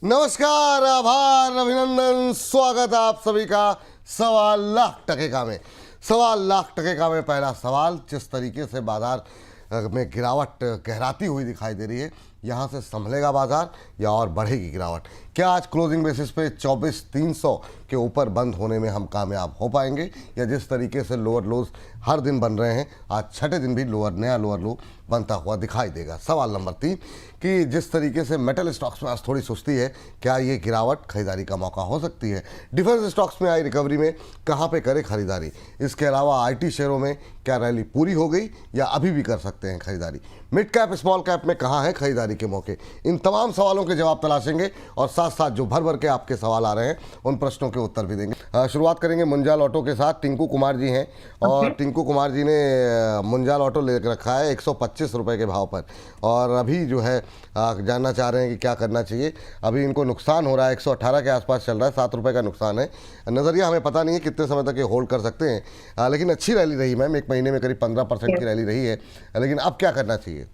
नमस्कार, आभार, अभिनंदन, स्वागत आप सभी का 1.25 लाख में। 1.25 लाख में पहला सवाल, जिस तरीके से बाजार में गिरावट गहराती हुई दिखाई दे रही है, यहाँ से संभलेगा बाजार या और बढ़ेगी गिरावट? क्या आज क्लोजिंग बेसिस पे 24,300 के ऊपर बंद होने में हम कामयाब हो पाएंगे, या जिस तरीके से लोअर लोज हर दिन बन रहे हैं, आज छठे दिन भी नया लोअर लो बनता हुआ दिखाई देगा? सवाल नंबर 3 कि जिस तरीके से मेटल स्टॉक्स में आज थोड़ी सुस्ती है, क्या ये गिरावट खरीदारी का मौका हो सकती है? डिफेंस स्टॉक्स में आई रिकवरी में कहाँ पे करे खरीदारी? इसके अलावा आईटी शेयरों में क्या रैली पूरी हो गई या अभी भी कर सकते हैं खरीदारी? मिड कैप स्मॉल कैप में कहाँ है खरीदारी के मौके? इन तमाम सवालों के जवाब तलाशेंगे और साथ साथ जो भर भर के आपके सवाल आ रहे हैं उन प्रश्नों के उत्तर भी देंगे। शुरुआत करेंगे मुंजाल ऑटो के साथ। टिंकू कुमार जी हैं और टिंकू कुमार जी ने मुंजाल ऑटो ले रखा है 125 रुपये के भाव पर, और अभी जो है जानना चाह रहे हैं कि क्या करना चाहिए। अभी इनको नुकसान हो रहा है, 118 के आसपास चल रहा है, 7 रुपये का नुकसान है। नज़रिया हमें पता नहीं है कितने समय तक ये होल्ड कर सकते हैं, लेकिन अच्छी रैली रही मैम, एक महीने में करीब 15% की रैली रही है, लेकिन अब क्या करना चाहिए?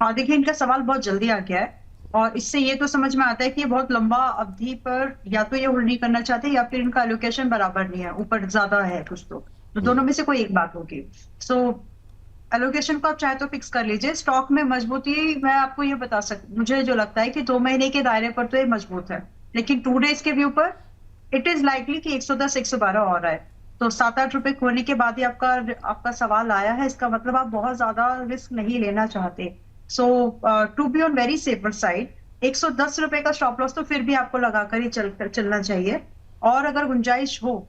हाँ, देखिए, इनका सवाल बहुत जल्दी आ गया है और इससे ये तो समझ में आता है कि ये बहुत लंबा अवधि पर या तो ये होल्ड नहीं करना चाहते या फिर इनका एलोकेशन बराबर नहीं है, ऊपर ज्यादा है कुछ तो दोनों में से कोई एक बात होगी। सो एलोकेशन को आप चाहे तो फिक्स कर लीजिए। स्टॉक में मजबूती मैं आपको ये बता मुझे जो लगता है कि 2 महीने के दायरे पर तो ये मजबूत है, लेकिन 2 डेज के व्यू पर इट इज लाइकली कि 110 112 और है। तो 7-8 रुपए खोने के बाद ही आपका सवाल आया है, इसका मतलब आप बहुत ज्यादा रिस्क नहीं लेना चाहते। So to be on very safer side 110 रुपए का स्टॉप लॉस तो फिर भी आपको लगाकर ही चलना चाहिए। और अगर गुंजाइश हो,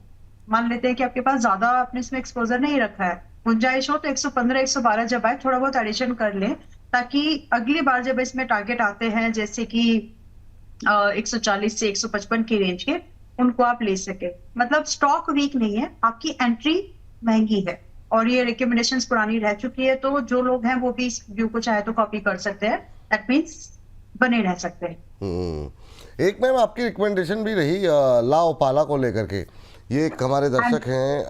मान लेते हैं कि आपके पास ज्यादा आपने इसमें एक्सपोजर नहीं रखा है, गुंजाइश हो तो 115 112 जब आए थोड़ा बहुत एडिशन कर लें, ताकि अगली बार जब इसमें टारगेट आते हैं जैसे कि 140 से 155 की रेंज के, उनको आप ले सके। मतलब स्टॉक वीक नहीं है, आपकी एंट्री महंगी है और ये रिकमेंडेशंस पुरानी रह चुकी है, तो जो लोग हैं वो भी इस व्यू को चाहे तो कॉपी कर सकते हैं। दैट मींस बने रह सकते हैं। एक मैम आपकी रिकमेंडेशन भी रही लाओ पाला को लेकर के। ये एक हमारे दर्शक हैं,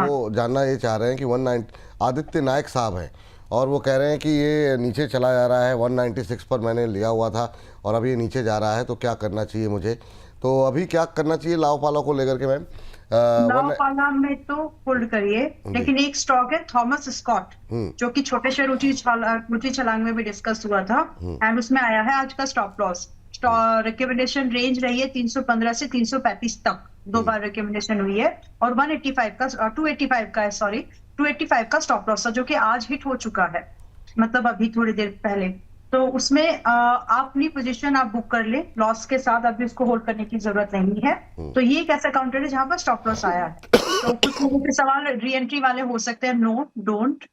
वो जानना ये चाह रहे हैं कि 190 आदित्य नायक साहब हैं और वो कह रहे हैं कि ये नीचे चला जा रहा है, 196 पर मैंने लिया हुआ था और अभी ये नीचे जा रहा है, तो क्या करना चाहिए मुझे? तो अभी क्या करना चाहिए लाओ पाला को लेकर के मैम? लाओ पाला में तो होल्ड करिए, लेकिन एक स्टॉक है थॉमस स्कॉट, जो कि छोटे शेयर ऊंची छलांग में भी डिस्कस हुआ था एंड उसमें आया है आज का स्टॉप लॉस। रिकमेंडेशन रेंज रही है 315 से 335 तक, 2 बार रिकमेंडेशन हुई है और 185 का 285 का है, सॉरी 285 का स्टॉप लॉस था, जो कि आज हिट हो चुका है, मतलब अभी थोड़ी देर पहले। तो उसमें आप अपनी पोजीशन आप बुक कर ले लॉस के साथ, अभी उसको होल्ड करने की जरूरत नहीं है। तो ये एक ऐसा काउंटर है जहां पर स्टॉप लॉस आया है। तो कुछ लोगों के सवाल री एंट्री वाले हो सकते हैं, नो डोंट,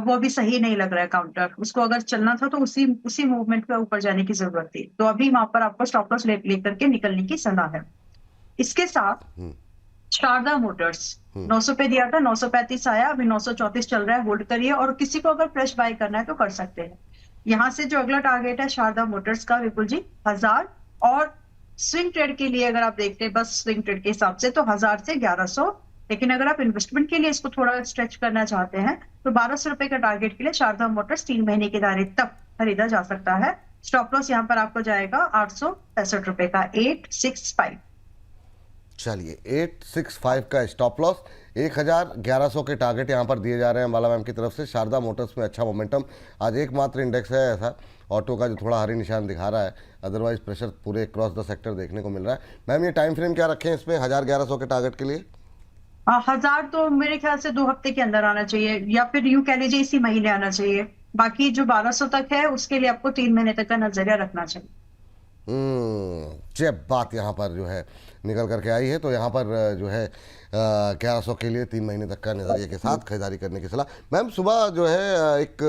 वो भी सही नहीं लग रहा है काउंटर। उसको अगर चलना था तो उसी मूवमेंट पे ऊपर जाने की जरूरत थी, तो अभी वहां पर आपको स्टॉप लॉस लेकर के निकलने की सलाह है। इसके साथ शारदा मोटर्स 900 पे दिया था, 935 आया, अभी 934 चल रहा है, होल्ड करिए। और किसी को अगर फ्रेश बाय करना है तो कर सकते हैं। यहाँ से जो अगला टारगेट है शारदा मोटर्स का, विपुल जी, 1000। और स्विंग ट्रेड के लिए अगर आप देखते हैं बस स्विंग ट्रेड के हिसाब से तो 1000 से 1100, लेकिन अगर आप इन्वेस्टमेंट के लिए इसको थोड़ा स्ट्रेच करना चाहते हैं तो 1200 रुपए का टारगेट के लिए शारदा मोटर्स 3 महीने के दायरे तक खरीदा जा सकता है। स्टॉप लॉस यहाँ पर आपको जाएगा 865 रुपए का, 865। चलिए, 865 का स्टॉप लॉस, 1100 के टारगेट यहाँ पर दिए जा रहे हैं बाला मैम की तरफ से। शारदा मोटर्स में अच्छा मोमेंटम, आज एकमात्र इंडेक्स है ऐसा ऑटो का जो थोड़ा हरी निशान दिखा रहा है, अदरवाइज प्रेशर पूरे क्रॉस द सेक्टर देखने को मिल रहा है। मैम ये टाइम फ्रेम क्या रखें इसमें 1100 के टारगेट के लिए? 1000 तो मेरे ख्याल से 2 हफ्ते के अंदर आना चाहिए, या फिर यूं कह लीजिए इसी महीने आना चाहिए। बाकी जो 1200 तक है उसके लिए आपको 3 महीने तक का नजरिया रखना चाहिए। जब बात यहाँ पर जो है निकल करके आई है, तो यहाँ पर जो है 1100 के लिए 3 महीने तक का नज़रिए के साथ खरीदारी करने की सलाह। मैम सुबह जो है एक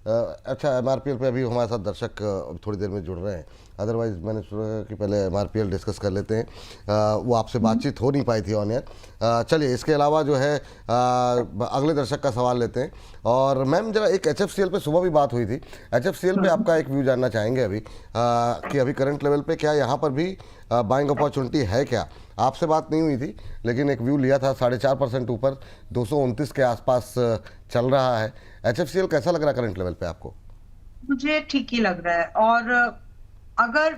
अच्छा MRPL पे अभी हमारे साथ दर्शक थोड़ी देर में जुड़ रहे हैं, अदरवाइज़ मैंने सोचा कि पहले MRPL डिस्कस कर लेते हैं, वो आपसे बातचीत हो नहीं पाई थी ऑन एयर। चलिए, इसके अलावा जो है अगले दर्शक का सवाल लेते हैं। और मैम जरा एक HFCL पे सुबह भी बात हुई थी, HFCL पे आपका एक व्यू जानना चाहेंगे अभी कि अभी करंट लेवल पे क्या यहाँ पर भी बाइंग अपॉर्चुनिटी है क्या? आपसे बात नहीं हुई थी, लेकिन एक व्यू लिया था 4.5% ऊपर, 229 के आसपास चल रहा है। HFCL कैसा लग रहा है करंट लेवल पे आपको? मुझे ठीक ही लग रहा है। और अगर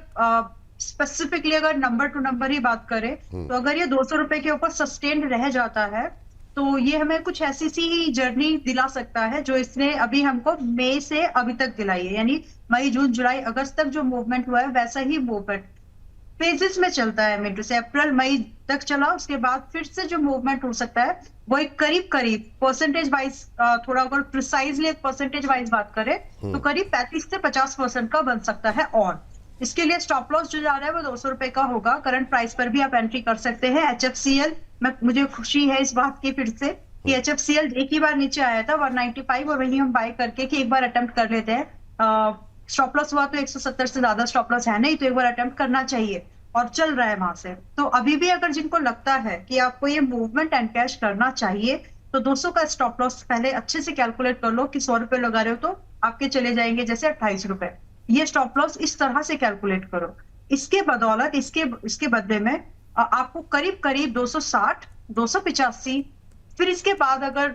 स्पेसिफिकली अगर नंबर टू नंबर ही बात करें तो अगर ये 200 रुपए के ऊपर सस्टेन्ड रह जाता है तो ये हमें कुछ ऐसी सी ही जर्नी दिला सकता है जो इसने अभी हमको मई से अभी तक दिलाई है, यानी मई जून जुलाई अगस्त तक जो मूवमेंट हुआ है वैसा ही मूवमेंट फेजेस में चलता है। मिनट से अप्रैल मई तक चला, उसके बाद फिर से जो मूवमेंट हो सकता है वो एक करीब करीब परसेंटेज वाइज, थोड़ा अगर प्रिसाइजली एक परसेंटेज वाइज बात करें तो करीब 35 से 50% का बन सकता है। और इसके लिए स्टॉप लॉस जो जा रहा है वो 200 रुपए का होगा। करंट प्राइस पर भी आप एंट्री कर सकते हैं। HFCL में मुझे खुशी है इस बात की फिर से कि HFCL एक ही बार नीचे आया था 195 और वही हम बाय करके कि एक बार अटेम्प्ट कर लेते हैं। स्टॉप लॉस हुआ तो 170 से ज्यादा स्टॉप लॉस है नहीं, तो एक बार अटेम्प्ट करना चाहिए और चल रहा है वहां से। तो अभी भी अगर जिनको लगता है कि आपको ये मूवमेंट एनकैश करना चाहिए तो 200 का स्टॉप लॉस पहले अच्छे से कैलकुलेट कर लो कि 100 रुपए लगा रहे हो तो आपके चले जाएंगे जैसे 28 रुपए। ये स्टॉप लॉस इस तरह से कैलकुलेट करो। इसके बदौलत इसके बदले में आपको करीब करीब 260, 285, फिर इसके बाद अगर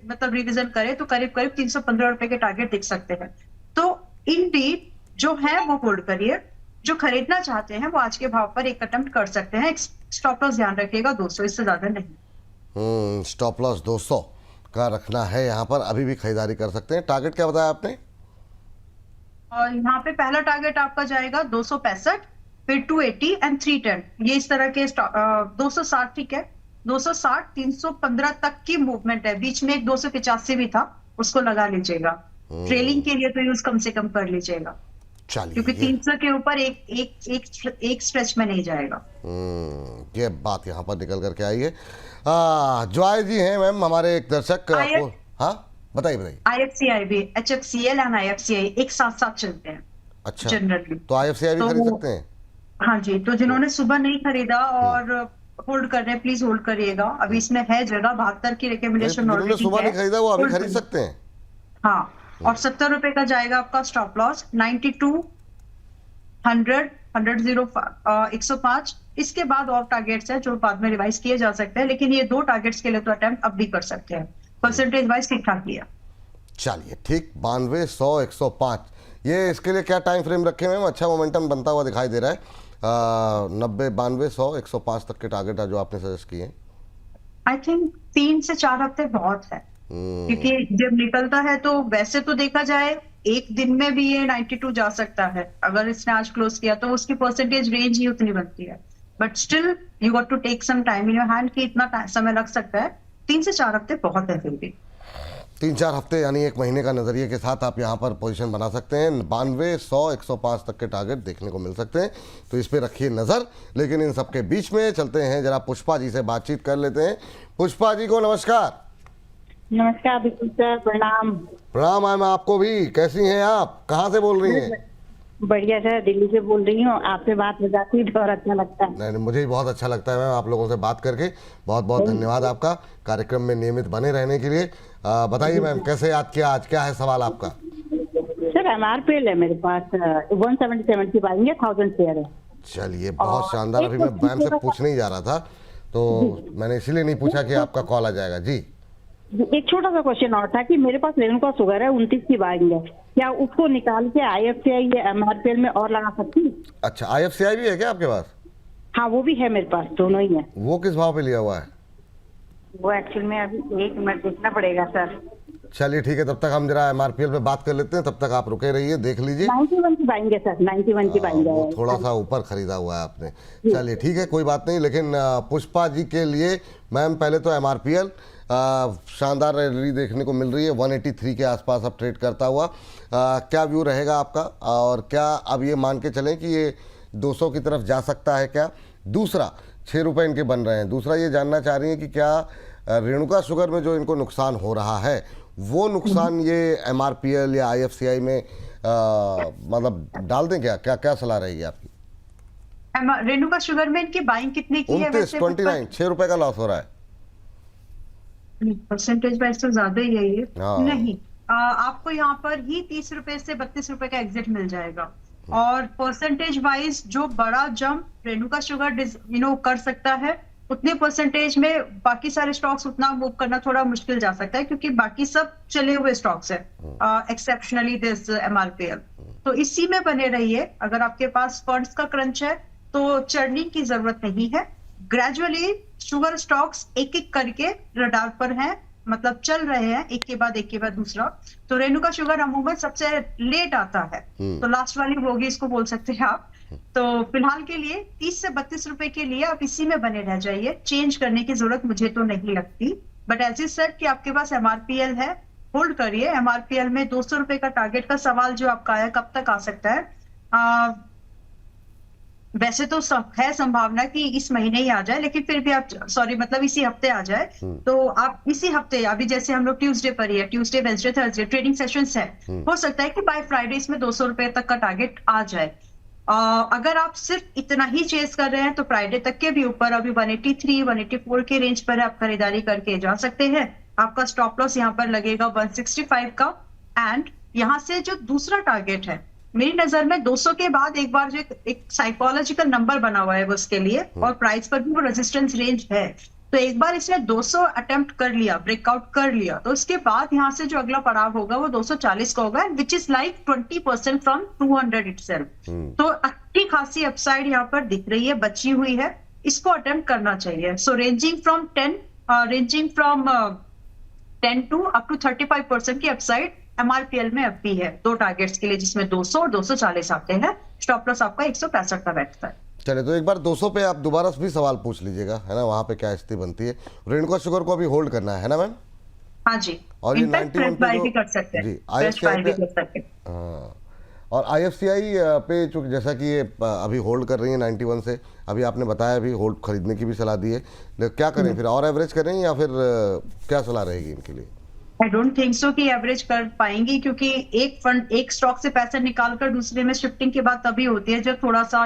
मतलब रिविजन करें तो करीब करीब 315 रुपए के टारगेट दिख सकते हैं। तो इंडीड जो है वो होल्ड करिए, जो खरीदना चाहते हैं वो आज के भाव पर एक अटेम्प्ट कर सकते हैं। स्टॉप लॉस ध्यान रखिएगा 200, इससे ज्यादा नहीं। स्टॉप लॉस 200 का रखना है, यहाँ पर अभी भी खरीदारी कर सकते हैं। टारगेट क्या बताया आपने? और यहाँ पे पहला टारगेट आपका जाएगा 265, फिर 280 एंड 310। ये इस तरह के 260, ठीक है, 260 315 तक की मूवमेंट है। बीच में एक 285 भी था, उसको लगा लीजिएगा। ट्रेलिंग के लिए तो यूज कम से कम कर लीजिएगा, क्योंकि 300 के ऊपर एक स्ट्रेच में नहीं जाएगा। ये बात यहाँ पर निकल करके आई है। जॉय जी हैं मैम हमारे एक दर्शक आपको, हाँ बताइए। IFCI भी, HFCL एंड IFCI एक साथ साथ चलते हैं। अच्छा, जनरली तो IFCI भी खरीद सकते हैं? हाँ जी, तो जिन्होंने सुबह नहीं खरीदा और होल्ड कर रहे हैं प्लीज होल्ड करिएगा। अभी इसमें है जगह, 72 की रिकमेंडेशन ऑलरेडी है। सुबह नहीं खरीदा वो अभी खरीद सकते हैं। हाँ, और 70 रुपए का जाएगा आपका स्टॉप लॉस। 92, 100, 105। इसके बाद और टारगेट्स हैं जो बाद में रिवाइज किए जा सकते हैं, लेकिन ये दो टारगेट्स के लिए तो अटेम्प्ट अब भी कर सकते हैं। परसेंटेज वाइज ठीक ठाक किया। चलिए ठीक, 92, 100, 105, ये इसके लिए क्या टाइम फ्रेम रखे हुए हैं? अच्छा मोमेंटम बनता हुआ दिखाई दे रहा है। 90, 92, 100, 105 तक के टारगेट है जो आपने सजेस्ट किए। आई थिंक 3 से 4 हफ्ते बहुत है, क्योंकि जब निकलता है तो वैसे तो देखा जाए एक दिन में भी ये 92 जा सकता है। अगर इसने आज क्लोज किया तो उसकी परसेंटेज रेंज ही उतनी बनती है। But still you got to take some time in your hand कि इतना समय लग सकता है। 3 से 4 हफ्ते बहुत है। फिर भी 3-4 हफ्ते यानी एक महीने का नजरिए के साथ आप यहाँ पर पोजीशन बना सकते हैं। 92, 100, 105 तक के टारगेट देखने को मिल सकते हैं, तो इस पे रखिए नज़र। लेकिन इन सबके बीच में चलते हैं, जरा पुष्पा जी से बातचीत कर लेते हैं। पुष्पा जी को नमस्कार। नमस्कार बिल्कुल सर, प्रणाम। प्रणाम मैम, आपको भी। कैसी हैं आप, कहाँ से बोल रही हैं? बढ़िया सर, दिल्ली से बोल रही हूँ। आपसे बात हो जाती है तो और अच्छा लगता है। नहीं, मुझे भी बहुत अच्छा लगता है मैम आप लोगों से बात करके। बहुत बहुत धन्यवाद आपका कार्यक्रम में नियमित बने रहने के लिए। बताइए मैम, कैसे याद किया आज, क्या है सवाल आपका? सर MRPL है मेरे पास, 177 की बाइंग है, 1000 शेयर है। चलिए बहुत शानदार। अभी मैं मैम से पूछने ही जा रहा था, तो मैंने इसीलिए नहीं पूछा कि आपका कॉल आ जाएगा। जी, एक छोटा सा क्वेश्चन और था कि मेरे पास रेणुका शुगर है, 29 की बाइंग है, क्या उसको निकाल के IFCI या MRPL में और लगा सकती हूँ? अच्छा, IFCI भी है क्या आपके पास? हाँ वो भी है मेरे पास, दोनों ही है। वो किस भाव पे लिया हुआ है? वो एक्चुअल में अभी 1 मिनट देखना पड़ेगा सर। चलिए ठीक है, तब तक हम जरा MRPL पे बात कर लेते हैं, तब तक आप रुके रहिए, देख लीजिए। 91 की बाइंग है सर, 91 की बाइंग है। वो थोड़ा सा ऊपर खरीदा हुआ है आपने। चलिए ठीक है, कोई बात नहीं। लेकिन पुष्पा जी के लिए मैम पहले तो MRPL शानदार रैली देखने को मिल रही है, 183 के आसपास अब ट्रेड करता हुआ। क्या व्यू रहेगा आपका, और क्या अब ये मान के चलें कि ये 200 की तरफ जा सकता है क्या? दूसरा, 6 रुपये इनके बन रहे हैं। दूसरा ये जानना चाह रही हैं कि क्या रेणुका शुगर में जो इनको नुकसान हो रहा है वो नुकसान ये MRPL या IFCI में मतलब डाल दें क्या? क्या क्या सलाह रहेगी आपकी? रेणुका शुगर में इनकी बाइंग कितने की है? 29, 6 रुपए का लॉस हो रहा है। परसेंटेज वाइज तो ज्यादा ही है ये। नहीं, आपको यहाँ पर ही 30 रुपए से 32 रुपए का एग्जिट मिल जाएगा। और परसेंटेज वाइज जो बड़ा जंप रेणुका शुगर कर सकता है, उतने परसेंटेज में बाकी सारे स्टॉक्स उतना मूव करना थोड़ा मुश्किल जा सकता है, क्योंकि बाकी सब चले हुए स्टॉक्स है, एक्सेप्शनली दिस MRPL। तो इसी में बने रहिए। अगर आपके पास फंड्स का क्रंच है तो चढ़ने की जरूरत नहीं है। ग्रेजुअली शुगर स्टॉक्स एक एक करके रडार पर हैं, मतलब चल रहे हैं एक के बाद दूसरा। तो रेणुका शुगर अमूमन सबसे लेट आता है, तो लास्ट वाली बोगी इसको बोल सकते हैं आप। तो फिलहाल के लिए 30 से 32 रुपए के लिए आप इसी में बने रह जाइए, चेंज करने की जरूरत मुझे तो नहीं लगती। बट एज यू सेड कि आपके पास एमआरपीएल है, होल्ड करिए। एमआरपीएल में 200 रुपए का टारगेट का सवाल जो आपका आया, कब तक आ सकता है? वैसे तो है संभावना कि इस महीने ही आ जाए, लेकिन फिर भी आप मतलब इसी हफ्ते आ जाए। तो आप इसी हफ्ते, अभी जैसे हम लोग ट्यूसडे पर ही है, Tuesday Wednesday Thursday trading sessions है, हो सकता है कि बाय फ्राइडे इसमें 200 रुपए तक का टारगेट आ जाए। अगर आप सिर्फ इतना ही चेस कर रहे हैं तो फ्राइडे तक के भी ऊपर अभी 183 184 के रेंज पर आप खरीदारी करके जा सकते हैं। आपका स्टॉप लॉस यहाँ पर लगेगा 165 का। एंड यहाँ से जो दूसरा टारगेट है, मेरी नजर में 200 के बाद एक बार जो एक साइकोलॉजिकल नंबर बना हुआ है वो उसके लिए, और प्राइस पर भी वो रेजिस्टेंस रेंज है। तो एक बार इसने 200 अटेम्प्ट कर लिया, ब्रेकआउट कर लिया, तो उसके बाद यहाँ से जो अगला पड़ाव होगा वो 240 का होगा, which is like 20% from 200 itself. तो अच्छी खासी अपसाइड यहाँ पर दिख रही है, बची हुई है, इसको अटेम्प्ट करना चाहिए। So ranging from 10 to up to 35% की अपसाइड एमआरपीएल में अब भी है, दो टारगेट्स के लिए, जिसमें 200 और 240 आते हैं। स्टॉप लॉस आपका 165 का बैठता है। चलिए, तो एक बार 200 पे आप दोबारा भी सवाल पूछ लीजिएगा, है ना, वहाँ पे क्या स्थिति बनती है। रेणुका शुगर को अभी होल्ड करना है ना मैम? हाँ जी, और ये इनफैक्ट 91 फ्रेश बाय पे भी कर सकते हैं, फ्रेश बाय भी कर सकते हैं। हाँ, और आईएफसीआई पे चूंकि जैसा कि ये अभी होल्ड कर रही है 91 से, अभी आपने बताया अभी होल्ड खरीदने की भी सलाह दी है, लेकिन क्या करें फिर, और एवरेज करें या फिर क्या सलाह रहेगी इनके लिए? आई डोंट थिंक सो कि एवरेज कर पाएंगी, क्योंकि एक स्टॉक से पैसा निकालकर दूसरे में शिफ्टिंग के बाद तभी होती है जब थोड़ा सा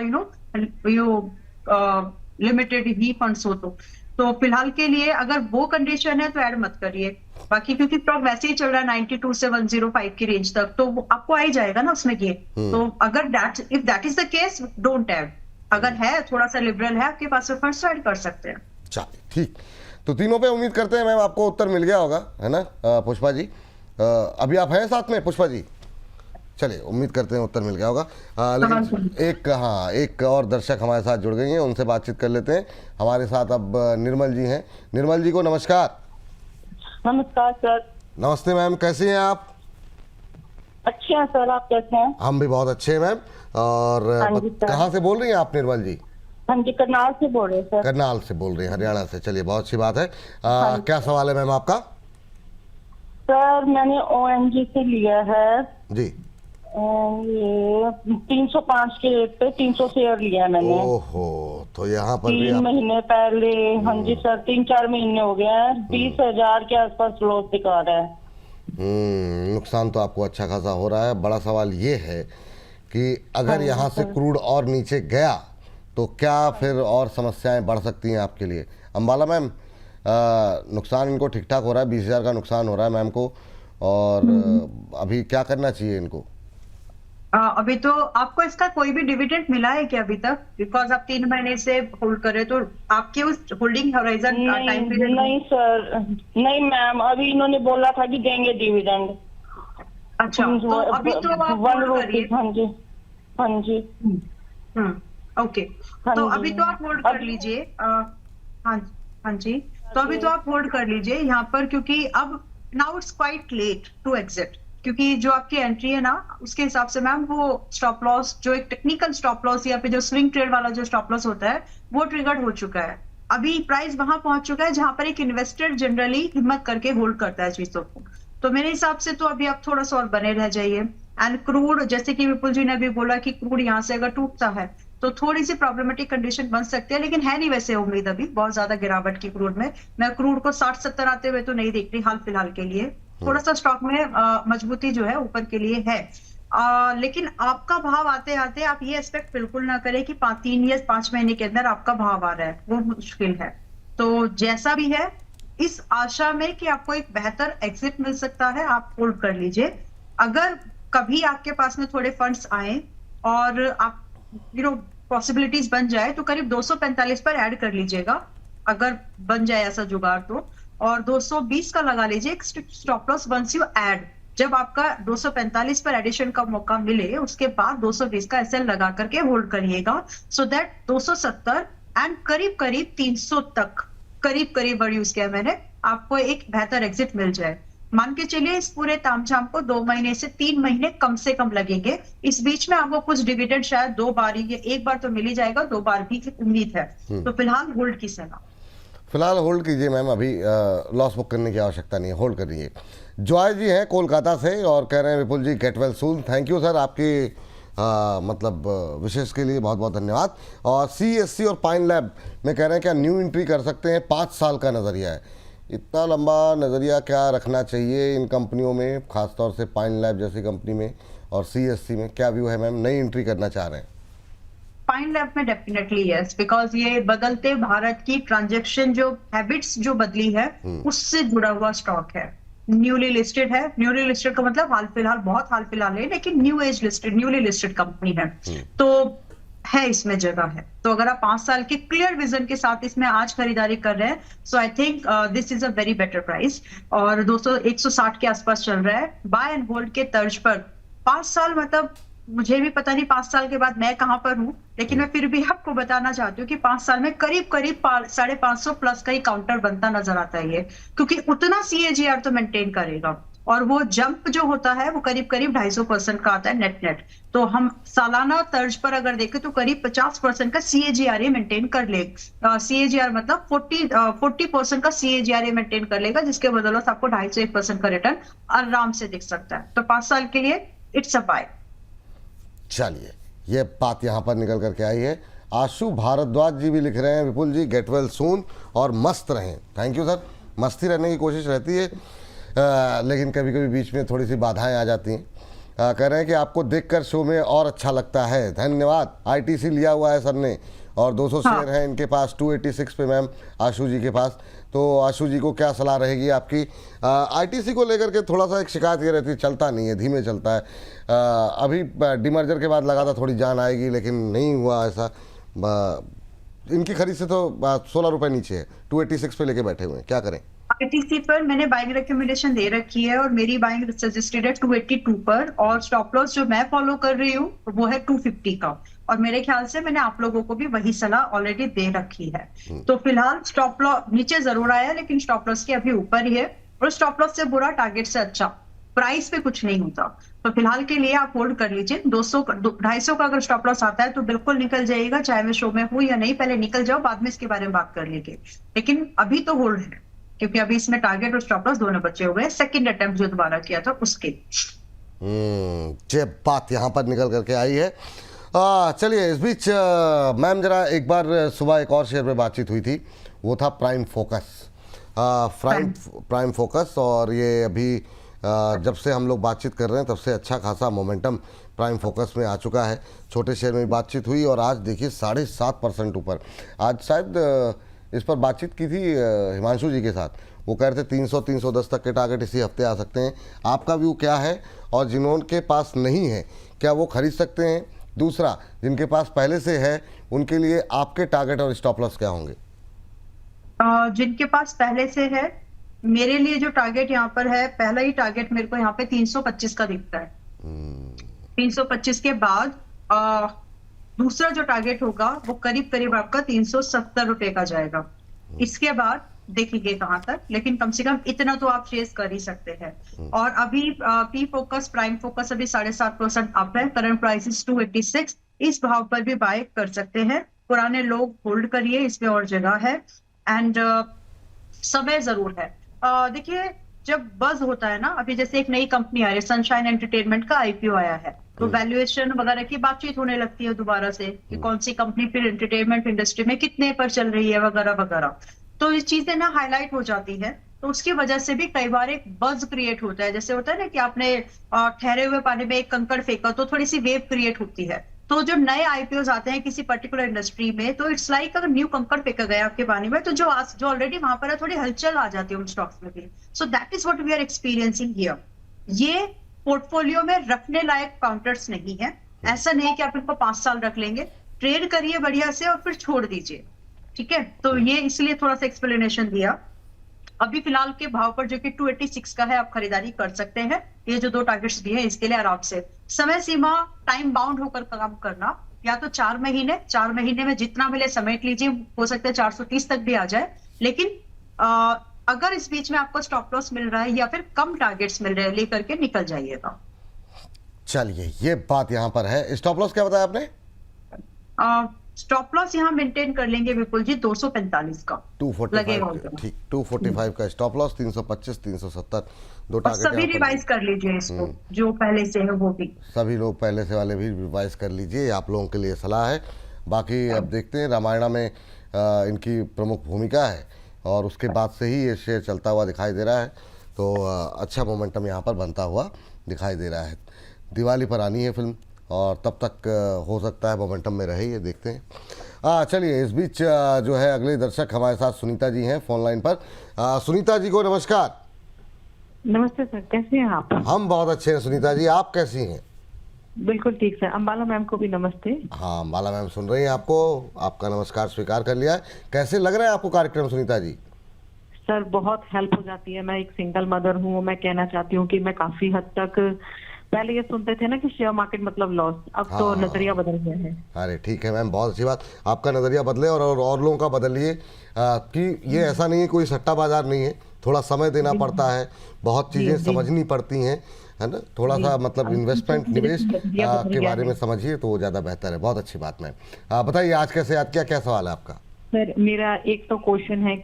लिमिटेड ही फंड्स हो। तो फिलहाल के लिए अगर वो कंडीशन है तो ऐड मत करिए। बाकी क्योंकि स्टॉक वैसे ही चल रहा है 92 से 105 की रेंज तक, तो आपको आ ही जाएगा ना उसमें गेन। तो अगर if that is the case, don't add. अगर है थोड़ा सा लिबरल है आपके पास, फंड्स ऐड कर सकते हैं। चलिए, ठीक। तो तीनों पे उम्मीद करते हैं मैम आपको उत्तर मिल गया होगा, है ना पुष्पा जी? अभी आप हैं साथ में पुष्पा जी? चलिए, उम्मीद करते हैं उत्तर मिल गया होगा। लेकिन एक और दर्शक हमारे साथ जुड़ गई हैं, उनसे बातचीत कर लेते हैं। हमारे साथ अब निर्मल जी हैं। निर्मल जी को नमस्कार। नमस्कार सर। नमस्ते मैम, कैसी हैं आप? अच्छे हैं सर, आप कैसे हैं? हम भी बहुत अच्छे हैं मैम। और कहाँ से बोल रही हैं आप निर्मल जी? हाँ जी, करनाल से बोल रहे हैं सर। करनाल से बोल रही हैं, हरियाणा से। चलिए, बहुत अच्छी बात है। क्या सवाल है मैम आपका? सर मैंने ओएनजी से लिया है जी, ये 305 के रेट पे 300 शेयर लिया है मैंने। ओहो, तो यहाँ पर भी 3 महीने पहले। हाँ जी सर, 3-4 महीने हो गए हैं, 20,000 के आसपास लॉस दिखा रहा है। नुकसान तो आपको अच्छा खासा हो रहा है। बड़ा सवाल ये है कि अगर यहाँ से क्रूड और नीचे गया तो क्या फिर और समस्याएं बढ़ सकती हैं आपके लिए? अंबाला मैम, नुकसान इनको ठीक ठाक हो रहा है, 20,000 का नुकसान हो रहा है मैम को, और अभी क्या करना चाहिए इनको? अभी तो आपको इसका कोई भी डिविडेंड मिला है क्या अभी तक? बिकॉज आप 3 महीने से होल्ड कर रहे, तो आपके उस होल्डिंग हॉराइजन टाइम पीरियड? नहीं सर, नहीं मैम, अभी इन्होंने बोला था कि देंगे डिविडेंड। अच्छा, तो अभी तो आप 1 रुपीज। हाँ जी, हाँ जी। ओके, तो अभी तो आप होल्ड कर लीजिए। हाँ जी, तो अभी तो आप होल्ड कर लीजिए यहाँ पर, क्योंकि अब now it's quite late to exit. क्योंकि जो आपकी एंट्री है ना, उसके हिसाब से मैम वो स्टॉप लॉस, जो एक टेक्निकल स्टॉप लॉस या फिर जो स्विंग ट्रेड वाला जो स्टॉप लॉस होता है, वो ट्रिगर्ड हो चुका है। अभी प्राइस वहां पहुंच चुका है जहां पर एक इन्वेस्टर जनरली हिम्मत करके होल्ड करता है चीजों को। तो मेरे हिसाब से तो अभी आप थोड़ा सा और बने रह जाइए। एंड क्रूड, जैसे कि विपुल जी ने भी बोला कि क्रूड यहाँ से अगर टूटता है तो थोड़ी सी प्रॉब्लमेटिक कंडीशन बन सकती है, लेकिन है नहीं वैसे उम्मीद अभी बहुत ज्यादा गिरावट की क्रूड में। मैं क्रूड को 60-70 आते हुए तो नहीं देख रही हाल फिलहाल के लिए। थोड़ा सा स्टॉक में मजबूती जो है ऊपर के लिए है। लेकिन आपका भाव आते आते आप ये एक्सपेक्ट बिल्कुल ना करें कि 3 या 5 महीने के अंदर आपका भाव आ रहा है, वो मुश्किल है। तो जैसा भी है, इस आशा में कि आपको एक बेहतर एग्जिट मिल सकता है, आप होल्ड कर लीजिए। अगर कभी आपके पास में थोड़े फंड्स आए और आप पॉसिबिलिटीज बन जाए तो करीब 245 पर ऐड कर लीजिएगा, अगर बन जाए ऐसा जुगाड़ तो। और 220 का लगा लीजिए stop loss once you add, जब आपका 245 पर एडिशन का मौका मिले उसके बाद 220 का एसएल लगा करके होल्ड करिएगा, सो दैट 270 एंड करीब करीब 300 तक करीब वर्ड यूज किया मैंने, आपको एक बेहतर एग्जिट मिल जाए। मान के चलिए इस पूरे तामझाम को 2 महीने से 3 महीने कम से कम लगेंगे। इस बीच में आपको कुछ डिविडेंड शायद 2 बार ही, एक बार तो मिल ही जाएगा, 2 बार भी उम्मीद है। तो फिलहाल होल्ड की सलाह। फिलहाल होल्ड कीजिए मैम, अभी लॉस बुक करने की आवश्यकता नहीं है, होल्ड करिए। जॉय जी हैं कोलकाता से और कह रहे हैं Vipul ji get well soon. Thank you sir, आपकी मतलब विशेष के लिए बहुत बहुत धन्यवाद। और CSC और पाइन लैब में कह रहे हैं क्या न्यू एंट्री कर सकते हैं? 5 साल का नज़रिया है, इतना लंबा नज़रिया क्या रखना चाहिए इन कंपनियों में, खासतौर से पाइन लैब जैसी कंपनी में और CSC में क्या व्यू है मैम? नई एंट्री करना चाह रहे हैं? पाइन लैब में डेफिनेटली यस, बिकॉज ये बदलते भारत की ट्रांजैक्शन जो हैबिट्स जो बदली है उससे जुड़ा हुआ स्टॉक है। न्यूली लिस्टेड है, न्यूली लिस्टेड का मतलब हाल फिलहाल, बहुत हाल फिलहाल है, लेकिन न्यूली लिस्टेड कंपनी है, तो है इसमें जगह है। तो अगर आप 5 साल के क्लियर विजन के साथ इसमें आज खरीदारी कर रहे हैं, so I think this is a very better price. और 160 के आसपास चल रहा है, बाय एंड होल्ड के तर्ज पर 5 साल, मतलब मुझे भी पता नहीं 5 साल के बाद मैं कहां पर हूं, लेकिन मैं फिर भी आपको बताना चाहती हूँ कि 5 साल में करीब 550 प्लस का ही काउंटर बनता नजर आता है ये, क्योंकि उतना CAGR तो मेंटेन करेगा और वो जंप जो होता है वो करीब 250% का आता है नेट। तो हम सालाना तर्ज पर अगर देखें तो करीब 50% का CAGR मेंटेन कर ले। CAGR मतलब 40% का CAGR मेंटेन कर लेगा, जिसके बदौलत आपको 250-1% का रिटर्न आराम से दिख सकता है। तो 5 साल के लिए इट्स अ बाय। चलिए, ये बात यहाँ पर निकल करके आई है। आशु भारद्वाज जी भी लिख रहे हैं विपुल जी गेट वेल सून और मस्त रहें। थैंक यू सर, मस्ती रहने की कोशिश रहती है, लेकिन कभी कभी बीच में थोड़ी सी बाधाएं आ जाती हैं। कह रहे हैं कि आपको देखकर शो में और अच्छा लगता है, धन्यवाद। ITC लिया हुआ है सर ने और 200 शेयर हैं इनके पास 286 पे मैम आशु जी के पास। तो आशु जी को क्या सलाह रहेगी आपकी? ITC को लेकर के थोड़ा सा एक शिकायत ये रहती है, चलता नहीं है, धीमे चलता है। अभी डिमर्जर के बाद लगा था थोड़ी जान आएगी, लेकिन नहीं हुआ ऐसा। इनकी खरीद से तो 16 रुपये नीचे है, 286 पे लेके बैठे हुए हैं, क्या करें? ITC पर मैंने बाइंग रिकमेंडेशन दे रखी है और मेरी बाइंग सजेस्टेड है 282 पर, और स्टॉप लॉस जो मैं फॉलो कर रही हूँ वो है 250 का, और मेरे ख्याल से मैंने आप लोगों को भी वही सलाह ऑलरेडी दे रखी है। तो फिलहाल स्टॉप लॉस नीचे जरूर आया, लेकिन स्टॉप लॉस के अभी ऊपर ही है, और स्टॉप लॉस से बुरा टारगेट से अच्छा प्राइस पे कुछ नहीं होता। तो फिलहाल के लिए आप होल्ड कर लीजिए। 200-250 का अगर स्टॉप लॉस आता है तो बिल्कुल निकल जाइएगा, चाहे मैं शो में हूँ या नहीं, पहले निकल जाओ, बाद में इसके बारे में बात कर लेंगे। लेकिन अभी तो होल्ड है, क्योंकि अभी इसमें टारगेट और स्टॉप लॉस दोनों बचे हुए हैं, सेकंड अटेम्प्ट जो दोबारा किया था उसके। ये बात यहाँ पर निकल करके आई है। चलिए, इस बीच मैम जरा एक बार सुबह एक और शेयर पे बातचीत हुई थी, वो था प्राइम फोकस। प्राइम फोकस, और ये अभी जब से हम लोग बातचीत कर रहे हैं तब से अच्छा खासा मोमेंटम प्राइम फोकस में आ चुका है। छोटे शेयर में बातचीत हुई और आज देखिए 7.5% ऊपर। आज शायद इस पर बातचीत की थी हिमांशु जी के साथ, वो कह रहे थे 300-310 तक के टारगेट इसी हफ्ते आ सकते हैं। आपका व्यू क्या है? और जिनके पास नहीं है क्या वो खरीद सकते हैं? दूसरा, जिनके पास पहले से है उनके लिए आपके टारगेट और स्टॉप लॉस क्या होंगे? जिनके पास पहले से है, मेरे लिए जो टारगेट यहाँ पर है, पहला ही टारगेट मेरे को यहाँ पे 325 का दिखता है। 325 के बाद दूसरा जो टारगेट होगा वो करीब आपका 370 रुपए का जाएगा। इसके बाद देखेंगे कहां तक, लेकिन कम से कम इतना तो आप चेस कर ही सकते हैं। और अभी प्राइम फोकस अभी 7.5% अप है, करंट प्राइस इज 286, इस भाव पर भी बाय कर सकते हैं। पुराने लोग होल्ड करिए, इसमें और जगह है, एंड समय जरूर है। देखिए, जब बज होता है ना, अभी जैसे एक नई कंपनी आ रही है, सनशाइन एंटरटेनमेंट का IPO आया है, तो वैल्यूएशन वगैरह की बातचीत होने लगती है दोबारा से कि कौन सी कंपनी फिर एंटरटेनमेंट इंडस्ट्री में कितने पर चल रही है वगैरह वगैरह। तो ये चीजें ना हाईलाइट हो जाती है, तो उसकी वजह से भी कई बार एक बज क्रिएट होता है। जैसे होता है ना कि आपने ठहरे हुए पानी में एक कंकड़ फेंका तो थोड़ी सी वेव क्रिएट होती है। तो जब नए IPOs आते हैं किसी पर्टिकुलर इंडस्ट्री में, तो इट्स लाइक अगर न्यू कंकड़ फेंका गया आपके पानी में, तो जो ऑलरेडी वहां पर है थोड़ी हलचल आ जाती है उन स्टॉक्स में भी। So that is what we are experiencing here. ये पोर्टफोलियो में रखने लायक काउंटर्स नहीं है। ऐसा नहीं कि आप इनको 5 साल रख लेंगे, ट्रेड करिए बढ़िया से और फिर छोड़ दीजिए, ठीक है। तो ये इसलिए थोड़ा सा एक्सप्लेनेशन दिया। अभी फिलहाल के भाव पर जो कि 286 का है, आप खरीदारी कर सकते हैं। ये जो 2 टारगेट्स दिए हैं इसके लिए आराम से समय सीमा टाइम बाउंड होकर काम करना, या तो 4 महीने में जितना मिले समेट लीजिए, हो सकता है 430 तक भी आ जाए, लेकिन अगर इस बीच में आपको स्टॉप लॉस मिल रहा है या फिर कम टारगेट्स मिल रहे हैं लेकर के निकल जाइएगा। चलिए, ये बात यहाँ पर है। स्टॉप लॉस क्या बताया आपने? स्टॉप लॉस यहाँ मेंटेन कर लेंगे विपुल जी 245 का 245, ठीक, 245 का स्टॉप लॉस, 325, 370 दो और टारगेट। सभी रिवाइज कर लीजिए इसको, जो पहले से है वो भी। सभी लोग पहले से वाले भी रिवाइज कर लीजिए, आप लोगों के लिए सलाह है। बाकी अब देखते हैं, रामायण में इनकी प्रमुख भूमिका है और उसके बाद से ही ये शेयर चलता हुआ दिखाई दे रहा है, तो अच्छा मोमेंटम यहाँ पर बनता हुआ दिखाई दे रहा है। दिवाली पर आनी है फिल्म और तब तक हो सकता है मोमेंटम में रहे, ये देखते हैं। चलिए, इस बीच जो है अगले दर्शक हमारे साथ सुनीता जी हैं फोन लाइन पर। सुनीता जी को नमस्कार। नमस्ते सर, कैसे हैं आप? हम बहुत अच्छे हैं सुनीता जी, आप कैसी हैं? बिल्कुल ठीक सर। अंबाला मैम को भी नमस्ते। हाँ, अंबाला मैम सुन रही हैं आपको, आपका नमस्कार स्वीकार कर लिया है। कैसे लग रहा है आपको कार्यक्रम सुनीता जी? सर बहुत हेल्प हो जाती है। मैं एक सिंगल मदर हूँ। मैं कहना चाहती हूँ कि मैं काफी हद तक, पहले ये सुनते थे ना कि शेयर मार्केट मतलब लॉस, अब तो नजरिया बदल गया है। अरे ठीक है मैम, बहुत अच्छी बात, आपका नजरिया बदले और लोगों का बदलिए कि ये ऐसा नहीं है कोई सट्टा बाजार नहीं है, थोड़ा समय देना पड़ता है, बहुत चीज़ें समझनी पड़ती हैं, है ना। थोड़ा सा मतलब इन्वेस्टमेंट, निवेश के बारे में समझिए तो वो ज़्यादा बेहतर है। बहुत अच्छी बात मैम। बताइए आज कैसे याद किया, क्या सवाल है आपका? सर मेरा एक तो क्वेश्चन है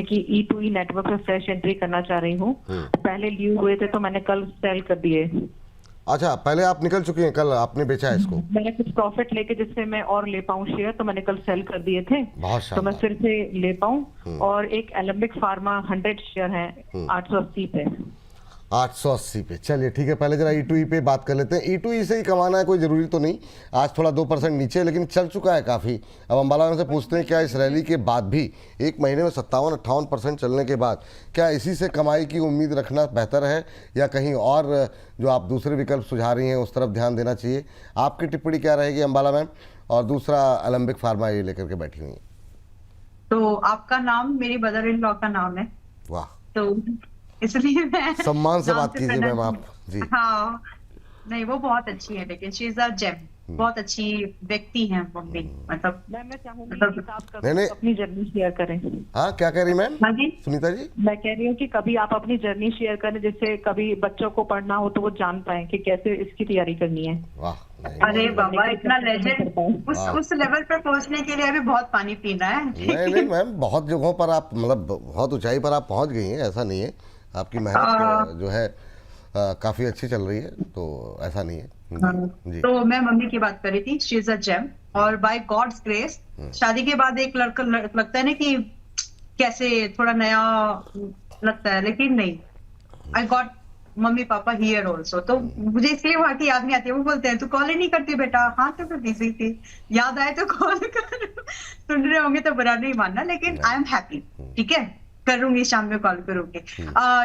कि E2E नेटवर्क पे फ्रेश एंट्री करना चाह रही हूँ। पहले लीव हुए थे तो मैंने कल सेल कर दिए। अच्छा, पहले आप निकल चुकी हैं, कल आपने बेचा है इसको? मैंने कुछ प्रॉफिट लेके जिससे मैं और ले पाऊँ शेयर, तो मैंने कल सेल कर दिए थे, तो मैं फिर से ले पाऊँ। और एक एलेम्बिक फार्मा 100 शेयर है 880 पे। 880 पे, चलिए ठीक है। पहले जरा E2E पे बात कर लेते हैं। E2E से ही कमाना है, कोई ज़रूरी तो नहीं। आज थोड़ा 2% नीचे, लेकिन चल चुका है काफ़ी। अब अंबाला से पूछते हैं, क्या इस रैली के बाद भी, एक महीने में 57-58% चलने के बाद, क्या इसी से कमाई की उम्मीद रखना बेहतर है या कहीं और जो आप दूसरे विकल्प सुझा रही हैं उस तरफ ध्यान देना चाहिए? आपकी टिप्पणी क्या रहेगी अंबाला मैम? और दूसरा एलेम्बिक फार्मा ये लेकर के बैठी हुई है। तो आपका नाम मेरी मदर इन लॉ का नाम है। वाह, तो इसलिए मैं सम्मान से बात कीजिए मैम आप जी। हाँ, नहीं वो बहुत अच्छी है, लेकिन शी इज अ जेम, बहुत अच्छी व्यक्ति हैं मम्मी। मतलब मैं चाहूंगी मतलब- कि आप कभी अपनी जर्नी शेयर करें। हाँ, क्या कह रही मैम हाँ जी, सुनीता जी? मैं कह रही हूँ कि कभी आप अपनी जर्नी शेयर करें, जिससे कभी बच्चों को पढ़ना हो तो वो जान पाए कि कैसे इसकी तैयारी करनी है। वाह, नहीं, अरे बाबा, इतना लेजेंड, उस लेवल पर पहुंचने के लिए अभी बहुत पानी पीना है। नहीं मैम, बहुत जगहों पर आप मतलब बहुत ऊंचाई पर आप पहुंच गई हैं, ऐसा नहीं है। आपकी मेहनत जो है काफी अच्छी चल रही है, तो ऐसा नहीं है जी। तो मैं मम्मी की बात कर रही थी, शी इज अ जेम, और बाय गॉड्स ग्रेस शादी के बाद एक लड़का लगता है ना कि कैसे थोड़ा नया लगता है, लेकिन नहीं, I got mummy papa here also. तो मुझे इसलिए वहां की याद नहीं आती है। वो बोलते हैं तू कॉल ही नहीं करती बेटा। हाँ, तो मैं बिजी थी, याद आए तो कॉल कर। सुन रहे होंगे तो बुरा नहीं मानना, लेकिन आई एम हैप्पी। ठीक है, करूंगी, शाम में कॉल करूंगी।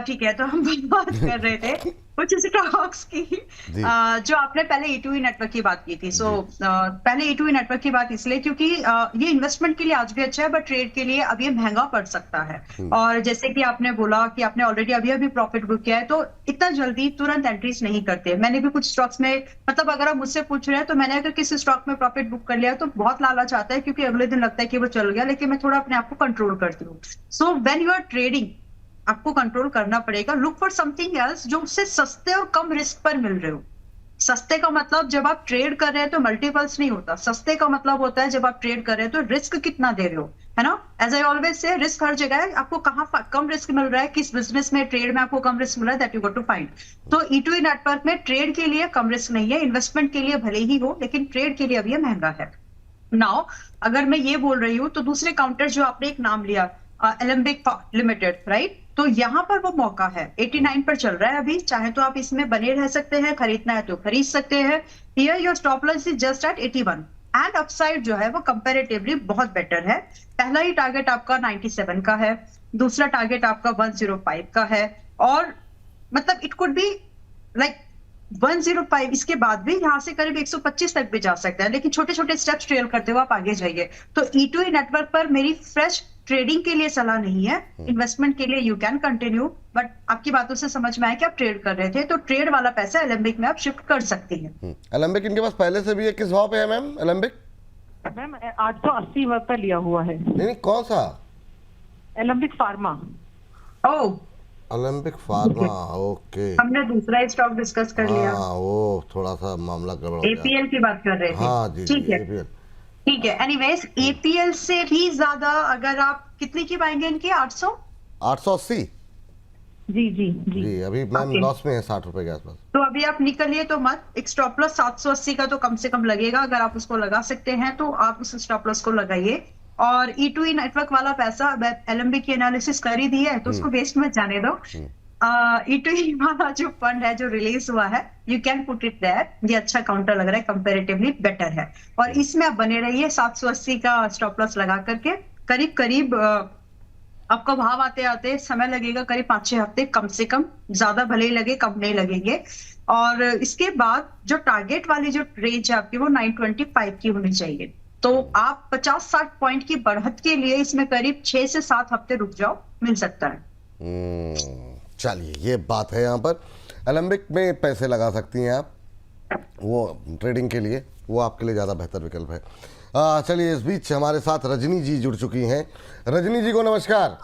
ठीक है, तो हम बात कर रहे थे कुछ स्टॉक्स की, जो आपने पहले E2E नेटवर्क की बात की थी। सो पहले E2E नेटवर्क की बात इसलिए क्योंकि ये इन्वेस्टमेंट के लिए आज भी अच्छा है, बट ट्रेड के लिए अब ये महंगा पड़ सकता है। और जैसे कि आपने बोला कि आपने ऑलरेडी अभी प्रॉफिट बुक किया है, तो इतना जल्दी तुरंत एंट्रीज नहीं करते। मैंने भी कुछ स्टॉक्स में, मतलब अगर आप मुझसे पूछ रहे हैं तो मैंने अगर किसी स्टॉक में प्रॉफिट बुक कर लिया तो बहुत लालच आता है, क्योंकि अगले दिन लगता है कि वो चल गया, लेकिन मैं थोड़ा अपने आप को कंट्रोल करती हूँ। So when you are trading, आपको कंट्रोल करना पड़ेगा। लुक फॉर समथिंग एल्स जो उससे सस्ते और कम रिस्क पर मिल रहे हो। सस्ते का मतलब जब आप ट्रेड कर रहे हैं तो मल्टीपल्स नहीं होता। सस्ते का मतलब होता है जब आप ट्रेड कर रहे हैं तो रिस्क कितना दे रहे हो, है ना। As I always say, risk हर जगह है। आपको कहाँ कम रिस्क मिल रहा है, किस बिजनेस में, ट्रेड में आपको कम रिस्क मिल रहा है, that you got to find. तो E2E नेटवर्क में ट्रेड के लिए कम रिस्क नहीं है, इन्वेस्टमेंट के लिए भले ही हो, लेकिन ट्रेड के लिए अब ये महंगा है। नाउ अगर मैं ये बोल रही हूँ तो दूसरे काउंटर जो आपने एक नाम लिया, एलेम्बिक लिमिटेड, राइट, तो यहाँ पर वो मौका है। 89 पर चल रहा है अभी, चाहे तो आप इसमें बने रह सकते हैं, खरीदना है तो खरीद सकते हैं। Here your stop loss is just at 81 and upside जो है वो कंपैरेटिवली बहुत बेटर है। पहला ही टारगेट आपका 97 का है, दूसरा टारगेट आपका 105 का है, और मतलब इट कुड बी लाइक 105। इसके बाद भी यहाँ से करीब 125 तक भी जा सकता है, लेकिन छोटे छोटे स्टेप्स ट्रेल करते हुए आप आगे जाइए। तो E2E नेटवर्क पर मेरी फ्रेश ट्रेडिंग के लिए सलाह नहीं है, इन्वेस्टमेंट के लिए यू कैन कंटिन्यू। बट आपकी बातों से समझ में आया कि आप ट्रेड कर रहे थे, तो ट्रेड वाला पैसा एलेम्बिक में आप शिफ्ट कर सकती हैं। एलेम्बिक इनके पास पहले से भी है, किस भाव पे है मैम एलेम्बिक? मैम 880 पर लिया हुआ है नहीं कौन सा? Alembic pharma. Oh, Alembic pharma, okay. हमने दूसरा स्टॉक डिस्कस कर लिया। हाँ वो थोड़ा सा मामला गड़बड़ हो गया। एपीएल की बात कर रहे थे। हाँ जी, ठीक है, APL। ठीक है। एनीवेज, एपीएल से भी ज्यादा अगर आप कितनी की पाएंगे इनकी? 800? 880 जी जी जी। जी, अभी मैम Okay. लॉस में है 60 रुपए के आसपास। तो अभी आप निकलिए तो मत। एक स्टॉप लॉस 780 का तो कम से कम लगेगा, अगर आप उसको लगा सकते हैं तो आप उस स्टॉप लॉस को लगाइए। और E2E नेटवर्क वाला पैसा एलएमबी की एनालिसिस कर ही दी है, तो उसको वेस्ट मत जाने दो। E2E वाला जो फंड है जो रिलीज हुआ है, you can put it there. ये अच्छा काउंटर लग रहा है, कंपैरेटिवली बेटर है। और इसमें आप बने रहिए 780 का स्टॉप लॉस लगा करके। करीब करीब आपको भाव आते आते समय लगेगा करीब 5-6 हफ्ते कम से कम, ज्यादा भले ही लगे, कम नहीं लगेंगे। और इसके बाद जो टारगेट वाली जो रेंज है आपकी, वो 925 की होनी चाहिए। तो आप 50-60 पॉइंट की बढ़त के लिए इसमें करीब 6 से 7 हफ्ते रुक जाओ, मिल सकता है। चलिए ये बात है। यहाँ पर एलेम्बिक में पैसे लगा सकती हैं आप, वो ट्रेडिंग के लिए वो आपके लिए ज़्यादा बेहतर विकल्प है। चलिए इस बीच हमारे साथ रजनी जी जुड़ चुकी हैं। रजनी जी को नमस्कार।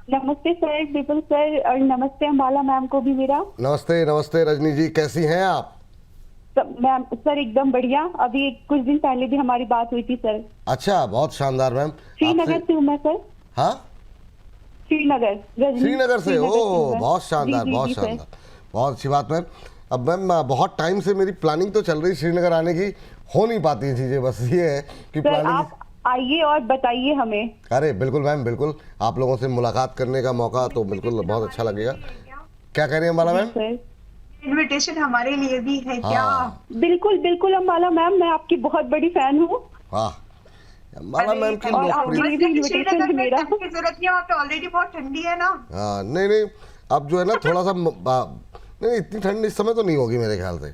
नमस्ते सर, विपुल सर, और नमस्ते अंबाला मैम को भी मेरा। नमस्ते नमस्ते रजनी जी, कैसी हैं आप? मैम सर एकदम बढ़िया। अभी कुछ दिन पहले भी हमारी बात हुई थी सर। अच्छा, बहुत शानदार मैम। श्रीनगर से हूँ मैं सर। हाँ, श्रीनगर श्रीनगर से। हूँ ओह मैं। बहुत शानदार, जी, बहुत जी, सर। शानदार, बहुत अच्छी बात मैम। अब मैम बहुत टाइम से मेरी प्लानिंग तो चल रही श्रीनगर आने की, हो नहीं पाती हैं चीज़ें, बस ये है कि सर प्लानिंग। आप आइए और बताइए हमें। अरे बिल्कुल मैम, बिल्कुल। आप लोगों से मुलाकात करने का मौका तो बिल्कुल बहुत अच्छा लगेगा। क्या कह रही हैं अम्बाला मैम? सर इनविटेशन हमारे लिए भी है क्या? हाँ। बिल्कुल बिल्कुल अंबाला मैम, मैं आपकी बहुत बड़ी फैन हूँ। वाह, अम्बाला मैम की और आप लोकप्रिय। भी invitation श्रीनगर में मेरा। ठंड की जरूरत नहीं है, वहाँ पे ऑलरेडी बहुत ठंडी है ना। हाँ नहीं नहीं, अब जो है ना थोड़ा सा नहीं, इतनी ठंड इस समय तो नहीं होगी मेरे ख्याल से।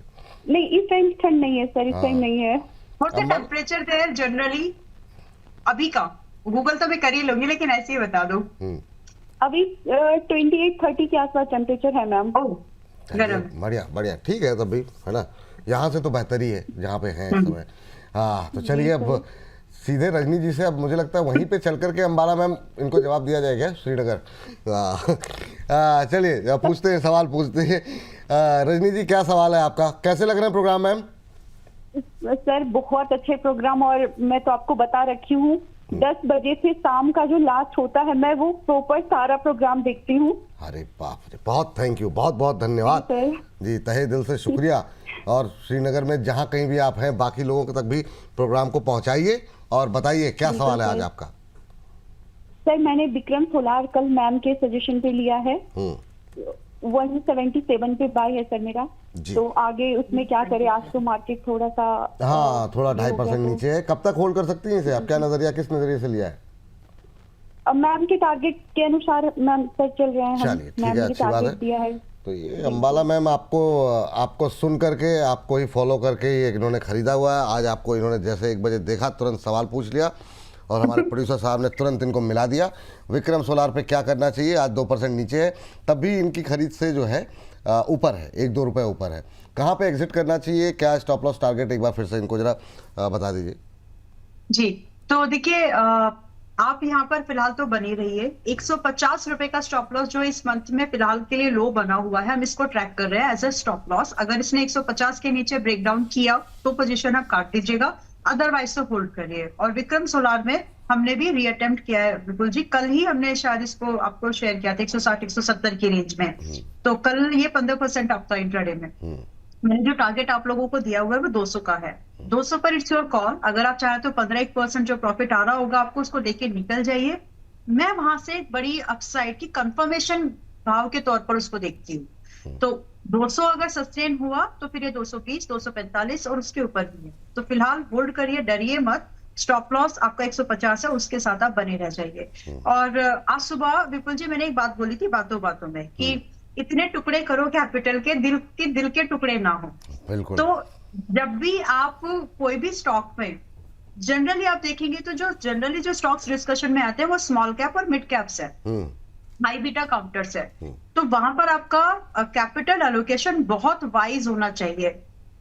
नहीं इस टाइम ठंड नहीं है सर, इस टाइम नहीं है। What the temperature there generally अभी का? गूगल तो मैं कर ही लूंगी, लेकिन ऐसे ही बता दो। अभी 28-30 के आसपास टेम्परेचर है मैम। ओह, गरम। बढ़िया बढ़िया, ठीक है तब भी, है ना। यहाँ से तो बेहतर ही है जहाँ पे हैं इस समय। हाँ तो चलिए अब सीधे रजनी जी से, अब मुझे लगता है वहीं पे चल करके अम्बाला मैम इनको जवाब दिया जाएगा श्रीनगर। चलिए पूछते हैं, सवाल पूछते हैं। रजनी जी क्या सवाल है आपका? कैसे लग रहे हैं प्रोग्राम मैम? सर बहुत अच्छे प्रोग्राम, और मैं तो आपको बता रखी हूँ 10 बजे से शाम का जो लास्ट होता है, मैं वो प्रॉपर सारा प्रोग्राम देखती हूँ। अरे बाप रे, बहुत थैंक यू, बहुत बहुत धन्यवाद जी, तहे दिल से शुक्रिया। और श्रीनगर में जहाँ कहीं भी आप हैं, बाकी लोगों तक भी प्रोग्राम को पहुँचाइए और बताइए क्या सवाल है आज आपका? सर मैंने विक्रम सोलार कल मैम के सजेशन पे लिया है, 177 पे बाय है सर मेरा। तो आगे उसमें क्या करें? आज तो मार्केट थोड़ा सा हाँ थोड़ा 2.5% नीचे है। कब तक होल्ड कर सकती हैं इसे? आप क्या नजरिया, किस नजरिए से लिया है? मैम के टारगेट के अनुसार मैम सर चल रहे हैं हम। चलिए ठीक है, अच्छी बात है। तो ये अम्बाला मैम आपको सुन करके, आपको ही फॉलो करके ये इन्होंने खरीदा हुआ है। आज आपको इन्होंने जैसे 1 बजे देखा, तुरंत सवाल पूछ लिया और हमारे प्रोड्यूसर साहब ने तुरंत इनको मिला दिया। विक्रम सोलार पे क्या करना चाहिए? आज 2% नीचे है, तब भी इनकी खरीद से जो है ऊपर है, 1-2 रुपये ऊपर है। कहाँ पे एग्जिट करना चाहिए? क्या स्टॉप लॉस टारगेट, एक बार फिर से इनको जरा बता दीजिए जी। तो देखिए, आप यहाँ पर फिलहाल तो बनी रहिए। 150 रुपए का स्टॉप लॉस जो इस मंथ में फिलहाल के लिए लो बना हुआ है, हम इसको ट्रैक कर रहे हैं एज अ स्टॉप लॉस। अगर इसने 150 के नीचे ब्रेक डाउन किया तो पोजीशन आप काट दीजिएगा, अदरवाइज तो होल्ड करिए। और विक्रम सोलार में हमने भी रीअटेम्प्ट किया है विपुल जी, कल ही हमने शायद इसको आपको शेयर किया था 160-170 की रेंज में। तो कल ये 15% आपका इंट्राडे में। मैंने जो टारगेट आप लोगों को दिया हुआ है वो 200 का है। 200 पर इट्स योर कॉल। अगर आप चाहे तो 15% जो प्रॉफिट आ रहा होगा आपको, उसको लेके निकल जाइए। मैं वहां से एक बड़ी अपसाइड की कंफर्मेशन भाव के तौर पर उसको देखती हूँ। तो 200 अगर सस्टेन हुआ तो फिर ये 220, 245 और उसके ऊपर भी है। तो फिलहाल होल्ड करिए, डरिए मत। स्टॉप लॉस आपका 150 है, उसके साथ आप बने रह जाइए। और आज सुबह विपुल जी मैंने एक बात बोली थी बातों बातों में कि इतने टुकड़े करो कैपिटल के, दिल के टुकड़े ना हो। बिल्कुल। तो जब भी आप कोई भी स्टॉक में जनरली आप देखेंगे तो जो जनरली जो स्टॉक्स डिस्कशन में आते हैं वो स्मॉल कैप और मिड कैप्स है। हाई बीटा काउंटर्स है, तो वहां पर आपका कैपिटल एलोकेशन बहुत वाइज होना चाहिए।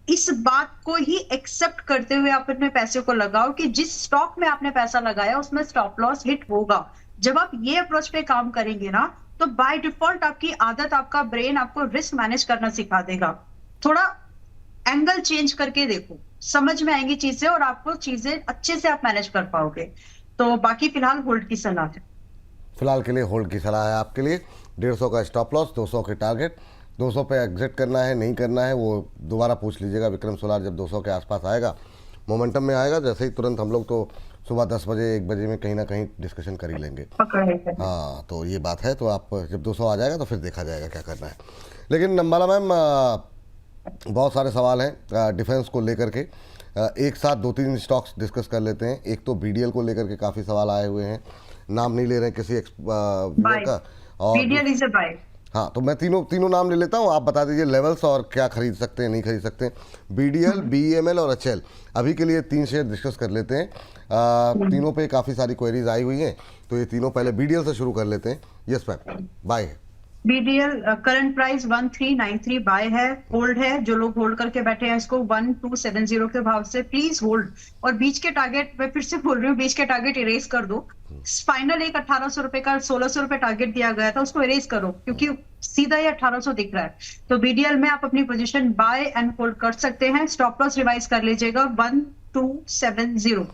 इस बात को ही एक्सेप्ट करते हुए आप अपने पैसे को लगाओ कि जिस स्टॉक में आपने पैसा लगाया उसमें स्टॉप लॉस हिट होगा। जब आप ये अप्रोच पे काम करेंगे ना, तो बाय डिफॉल्ट आपकी आदत, आपका ब्रेन आपको रिस्क मैनेज करना सिखा देगा। थोड़ा एंगल चेंज करके देखो, समझ में आएंगी चीजें और आपको चीजें अच्छे से आप मैनेज कर पाओगे। तो बाकी फिलहाल होल्ड की सलाह है। फिलहाल के लिए होल्ड की सलाह है आपके लिए। 150 का स्टॉप लॉस, 200 के टारगेट, 200 पे एग्जिट करना है नहीं करना है वो दोबारा पूछ लीजिएगा विक्रम सोलार जब 200 के आसपास आएगा, मोमेंटम में आएगा। जैसे ही तुरंत हम लोग तो सुबह 10 बजे 1 बजे में कहीं ना कहीं डिस्कशन कर ही लेंगे। हाँ, तो ये बात है। तो आप जब 200 आ जाएगा तो फिर देखा जाएगा क्या करना है। लेकिन अंबाला मैम, बहुत सारे सवाल हैं डिफेंस को लेकर के। एक साथ 2-3 स्टॉक्स डिस्कस कर लेते हैं। एक तो BDL को लेकर के काफ़ी सवाल आए हुए हैं, नाम नहीं ले रहे हैं किसी का। और BDL इज अ बाय। हाँ, तो मैं तीनों नाम ले लेता हूँ, आप बता दीजिए लेवल्स और क्या खरीद सकते हैं नहीं खरीद सकते हैं। BDL, BEML और HL, अभी के लिए 3 शेयर डिस्कस कर लेते हैं। तीनों पे काफ़ी सारी क्वेरीज आई हुई हैं, तो ये तीनों पहले BDL से शुरू कर लेते हैं। यस मैम, बाय है। BDL करंट प्राइस 1393 बाय है, होल्ड है। जो लोग होल्ड करके बैठे हैं इसको 1270 के भाव से प्लीज होल्ड। और बीच के टारगेट, मैं फिर से बोल रही हूँ, बीच के टारगेट इरेज कर दो। फाइनल एक 1800 रुपए का 1600 रुपए टारगेट दिया गया था, उसको इरेज करो क्योंकि सीधा ही 1800 दिख रहा है। तो BDL में आप अपनी पोजीशन बाय एंड होल्ड कर सकते हैं। स्टॉप लॉस रिवाइज कर लीजिएगा 1270।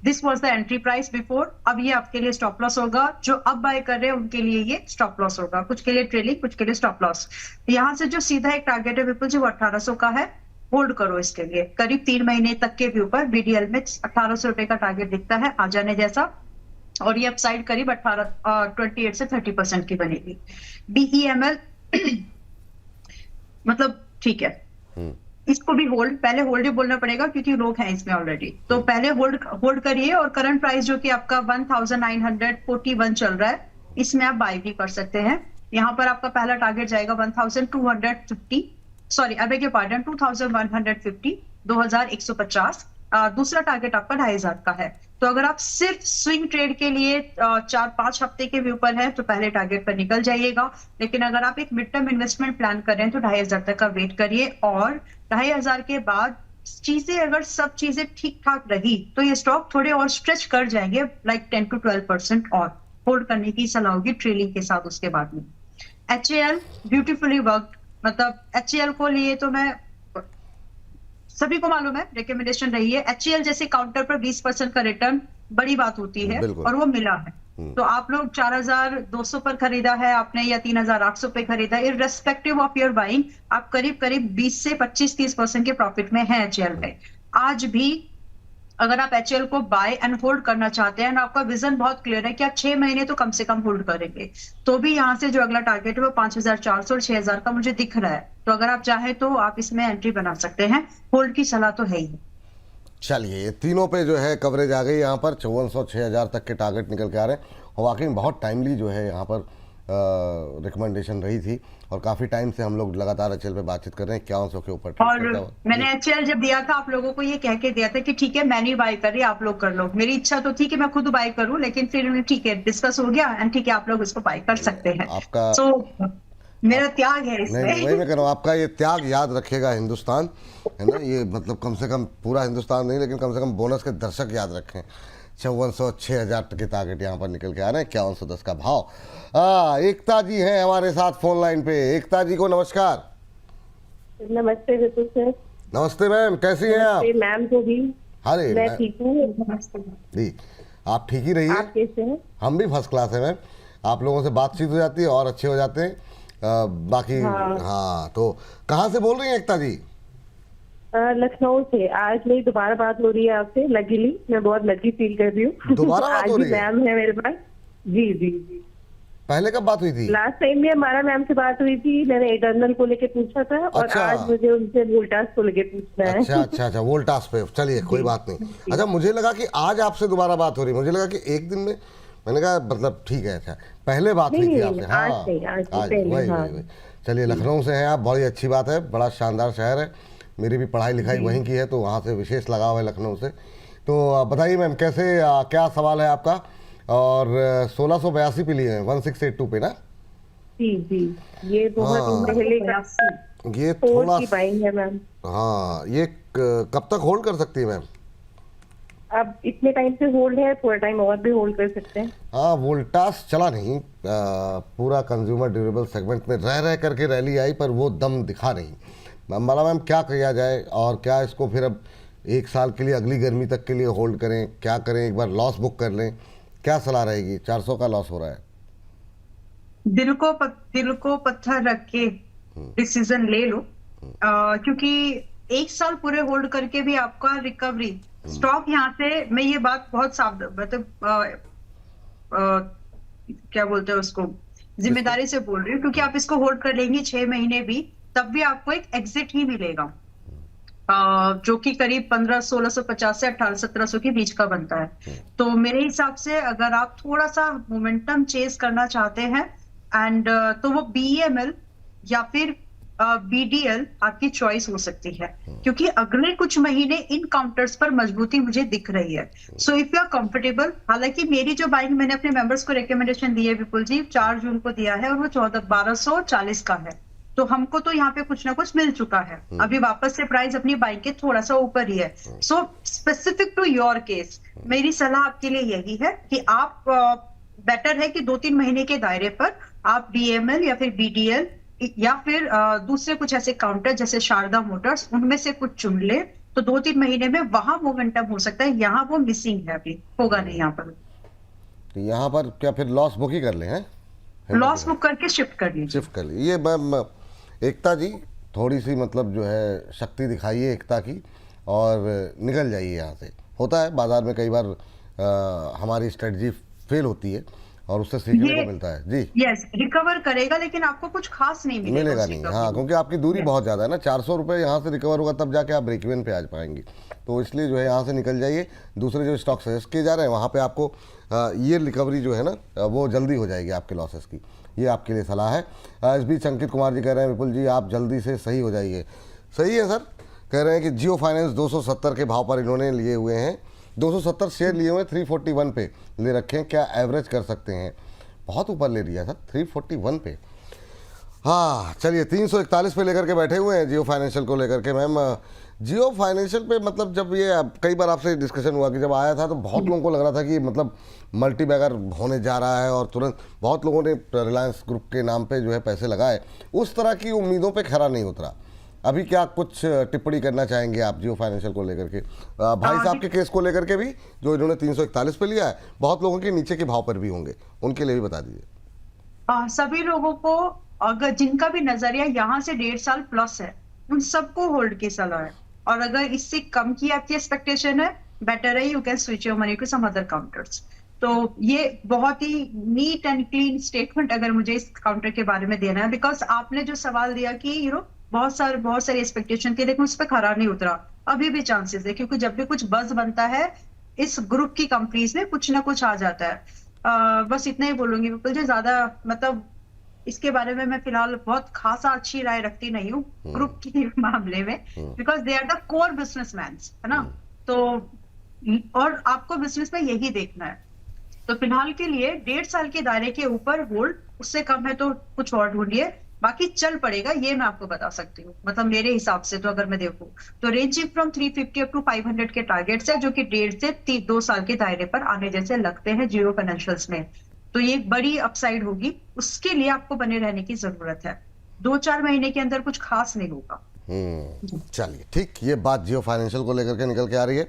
This was the entry price before, अब ये आपके लिए स्टॉप लॉस होगा। जो अब बाय कर रहे हैं उनके लिए ये स्टॉप लॉस होगा, कुछ के लिए ट्रेलिंग, कुछ के लिए स्टॉप लॉस। यहाँ से जो सीधा एक टारगेट है विपुल जी, वो 1800 का है, होल्ड करो इसके लिए। करीब 3 महीने तक के भी ऊपर BDL में 1800 रुपए का टारगेट दिखता है आ जाने जैसा, और ये अपसाइड करीब 28 से 30% की बनेगी। BEML मतलब ठीक है, इसको भी होल्ड, पहले होल्ड ही बोलना पड़ेगा क्योंकि लोग हैं इसमें ऑलरेडी। तो पहले होल्ड करिए, और करंट प्राइस जो कि आपका 1941 चल रहा है, इसमें आप बाय भी कर सकते हैं। यहाँ पर आपका पहला टारगेट जाएगा 1250, sorry I beg your pardon, 2150, 2150। दूसरा टारगेट आपका 2500 का है। तो अगर आप सिर्फ स्विंग ट्रेड के लिए 4-5 हफ्ते के भी ऊपर है तो पहले टारगेट पर निकल जाइएगा। लेकिन अगर आप एक मिड टर्म इन्वेस्टमेंट प्लान कर रहे हैं तो 2500 तक का वेट करिए, और 2500 के बाद चीजें, अगर सब चीजें ठीक ठाक रही तो ये स्टॉक थोड़े और स्ट्रेच कर जाएंगे, लाइक 10 to 12% और होल्ड करने की सलाह होगी ट्रेलिंग के साथ उसके बाद में। HAL ब्यूटीफुली वर्कड, मतलब HAL को लिए तो मैं, सभी को मालूम है रिकमेंडेशन रही है। HAL जैसे काउंटर पर 20% का रिटर्न बड़ी बात होती है, और वो मिला है। तो आप लोग 4200 पर खरीदा है आपने या 3800 पे खरीदा, इररेस्पेक्टिव ऑफ योर बाइंग, आप करीब 20 से 25-30% के प्रॉफिट में है HAL में। आज भी अगर आप HAL को बाय एंड होल्ड करना चाहते हैं, आपका विजन बहुत क्लियर है कि आप 6 महीने तो कम से कम होल्ड करेंगे, तो भी यहाँ से जो अगला टारगेट है वो 5400 और 6000 का मुझे दिख रहा है। तो अगर आप चाहे तो आप इसमें एंट्री बना सकते हैं, होल्ड की सलाह तो है ही। चलिए, ये तीनों पे जो है कवरेज आ गई। यहाँ पर 5400-6000 तक के टारगेट निकल के आ रहे हैं, और वाकई में बहुत टाइमली जो है यहाँ पर रिकमेंडेशन रही थी, और काफ़ी टाइम से हम लोग लगातार HAL पे बातचीत कर रहे हैं 5100 के ऊपर। और मैंने HAL जब दिया था आप लोगों को ये कह के दिया था कि ठीक है मैं नहीं बाय कर रही, आप लोग कर लो। मेरी इच्छा तो थी कि मैं खुद बाय करूं, लेकिन फिर ठीक है डिस्कस हो गया एंड ठीक है आप लोग इसको बाय कर सकते हैं। आपका मेरा त्याग है इसमें। नहीं, वही मैं कह रहा हूँ, आपका ये त्याग याद रखेगा हिंदुस्तान, है ना। ये मतलब कम से कम पूरा हिंदुस्तान नहीं, लेकिन कम से कम बोनस के दर्शक याद रखें। 5400-6000 के टारगेट यहाँ पर निकल के आ रहे हैं, 5110 का भाव। एकता जी हैं हमारे साथ फोन लाइन पे। एकता जी को नमस्कार। नमस्ते विपुल सर। नमस्ते मैम, कैसी हैं आप? मैम को भी। अरे मैं ठीक हूँ जी, आप ठीक ही रहिए। आप कैसे हैं? हम भी फर्स्ट क्लास है मैम। आप लोगों से बातचीत हो जाती है और अच्छे हो जाते हैं। बाकी हाँ, तो कहाँ से बोल रही हैं एकता जी? लखनऊ से। आज मेरी दोबारा बात हो रही है आपसे, लकीली मैं बहुत लकी फील कर रही हूँ। दोबारा बात हो रही है? मैम है मेरे पास। जी जी जी। पहले कब बात हुई थी? लास्ट टाइम भी हमारा मैम से बात हुई थी, मैंने इटर्नल को लेके पूछा था, और अच्छा। आज मुझे उनसे वोल्टास को लेके पूछना है। अच्छा, वोल्टास पे। चलिए कोई बात नहीं। अच्छा, मुझे लगा कि आज आपसे दोबारा बात हो रही, मुझे लगा कि एक दिन में, मैंने कहा मतलब ठीक है। अच्छा, पहले बात हुई थी आपसे? हाँ, आज वही। चलिए, लखनऊ से हैं आप, बड़ी अच्छी बात है, बड़ा शानदार शहर है। मेरी भी पढ़ाई लिखाई वहीं की है, तो वहाँ से विशेष लगाव है लखनऊ से। तो बताइए मैम, कैसे क्या सवाल है आपका? और 1682 पे लिए हैं, 1682 पे ना। जी जी, ये बहुत हाँ। पहले का ये फोर थोड़ा की बाइंग है मैम। हाँ, ये कब तक होल्ड कर सकती है मैम? अब इतने टाइम से होल्ड है, थोड़ा टाइम और भी होल्ड कर सकते हैं। हाँ, वोल्टास चला नहीं, पूरा कंज्यूमर ड्यूरेबल सेगमेंट में रह करके रैली आई, पर वो दम दिखा नहीं। मैम क्या किया जाए, और क्या इसको फिर अब 1 साल के लिए, अगली गर्मी तक के लिए होल्ड करें, क्या करें, एक बार लॉस बुक कर लें, क्या सलाह रहेगी? 400 का लॉस हो रहा है। दिल को पत्थर रख के डिसीजन ले लो, क्योंकि 1 साल पूरे होल्ड करके भी आपका रिकवरी स्टॉक यहाँ से, मैं ये बात बहुत सावधान, मतलब क्या बोलते हैं उसको, जिम्मेदारी से बोल रही हूँ, क्योंकि आप इसको होल्ड कर लेंगे 6 महीने भी, तब भी आपको एक एग्जिट ही मिलेगा, जो कि करीब 1650 से 1700 के बीच का बनता है। तो मेरे हिसाब से अगर आप थोड़ा सा मोमेंटम चेस करना चाहते हैं एंड तो वो BEML या फिर BDL आपकी चॉइस हो सकती है, क्योंकि अगले कुछ महीने इन काउंटर्स पर मजबूती मुझे दिख रही है। So if you are comfortable, हालांकि मेरी जो बाइंग मैंने अपने मेंबर्स को रिकमेंडेशन दी है विपुल जी, 4 जून को दिया है, और वो 1240 का है, तो हमको तो यहाँ पे कुछ ना कुछ मिल चुका है। अभी वापस से प्राइस अपनी बाइंग के थोड़ा सा ऊपर ही है। So specific to your case मेरी सलाह आपके लिए यही है कि आप बेटर है कि 2-3 महीने के दायरे पर आप BML या फिर BDL या फिर दूसरे कुछ ऐसे काउंटर जैसे शारदा मोटर्स, उनमें से कुछ चुन ले, तो 2-3 महीने में वहां मोमेंटम हो सकता है, यहाँ वो मिसिंग है, अभी होगा नहीं यहाँ पर। तो यहाँ पर क्या फिर लॉस बुक ही कर लें? हैं, लॉस बुक करके शिफ्ट कर लीजिए। शिफ्ट कर लीजिए। ये मैम एकता जी, थोड़ी सी मतलब जो है शक्ति दिखाइए एकता की, और निकल जाइए यहाँ से। होता है बाजार में कई बार हमारी स्ट्रेटजी फेल होती है, और उससे सीखने को मिलता है। जी यस, रिकवर करेगा, लेकिन आपको कुछ खास नहीं मिलेगा नहीं। हाँ, क्योंकि आपकी दूरी बहुत ज़्यादा है ना, 400 रुपये यहाँ से रिकवर होगा तब जाके आप ब्रेक इवन पे आ पाएंगे। तो इसलिए जो है यहाँ से निकल जाइए। दूसरे जो स्टॉक सजेस्ट किए जा रहे हैं वहाँ पे आपको ये रिकवरी जो है ना वो जल्दी हो जाएगी आपके लॉसेस की। ये आपके लिए सलाह है। इस बीच अंकित कुमार जी कह रहे हैं विपुल जी आप जल्दी से सही हो जाइए। सही है सर, कह रहे हैं कि जियो फाइनेंस 270 के भाव पर इन्होंने लिए हुए हैं, 270 शेयर लिए हुए हैं, 341 पे ले रखे हैं, क्या एवरेज कर सकते हैं? बहुत ऊपर ले लिया सर, 341 पे। हाँ चलिए, 341 पे लेकर के बैठे हुए हैं जियो फाइनेंशियल को लेकर के। मैम जियो फाइनेंशियल पे मतलब जब ये कई बार आपसे डिस्कशन हुआ कि जब आया था तो बहुत लोगों को लग रहा था कि मतलब मल्टी बैगर होने जा रहा है, और तुरंत बहुत लोगों ने रिलायंस ग्रुप के नाम पे जो है पैसे लगाए, उस तरह की उम्मीदों पे खरा नहीं उतरा। अभी क्या कुछ टिप्पणी करना चाहेंगे आप जियो फाइनेंशियल को लेकर के? भाई साहब के केस को लेकर के भी, जो इन्होंने 341 पे लिया है, बहुत लोगों के नीचे के भाव पर भी होंगे, उनके लिए भी बता दीजिए। सभी लोगों को, अगर जिनका भी नजरिया यहाँ से 1.5 साल प्लस है, उन सबको होल्ड की सलाह है। और अगर इससे कम की आपकी एक्सपेक्टेशन है, बेटर है you can switch your money to some other counters. तो ये बहुत ही नीट एंड क्लीन स्टेटमेंट अगर मुझे इस काउंटर के बारे में देना है, बिकॉज आपने जो सवाल दिया कि बहुत सारी एक्सपेक्टेशन थी, लेकिन उस पर खरा नहीं उतरा। अभी भी चांसेस है, क्योंकि जब भी कुछ बज बनता है इस ग्रुप की कंपनीज में, कुछ ना कुछ आ जाता है। बस इतना ही बोलूंगी विपुल जी, ज्यादा मतलब इसके बारे में मैं फिलहाल बहुत खासा अच्छी राय रखती नहीं हूँ ग्रुप के मामले में, because they are the core businessman, है ना। तो और आपको बिजनेस में यही देखना है। तो फिलहाल के लिए 1.5 साल के दायरे के ऊपर होल्ड, उससे कम है तो कुछ और ढूंढिए, बाकी चल पड़ेगा, ये मैं आपको बता सकती हूँ। मतलब मेरे हिसाब से तो अगर मैं देखूं तो रेंजिंग फ्रॉम 350 अप टू 500 के टारगेट्स है, जो कि 1.5 से 2 साल के दायरे पर आने जैसे लगते हैं जियो फाइनेंशियल्स में। तो ये एक बड़ी अपसाइड होगी, उसके लिए आपको बने रहने की जरूरत है। 2-4 महीने के अंदर कुछ खास नहीं होगा। चलिए ठीक, ये बात जियो फाइनेंशियल को लेकर के निकल के आ रही है।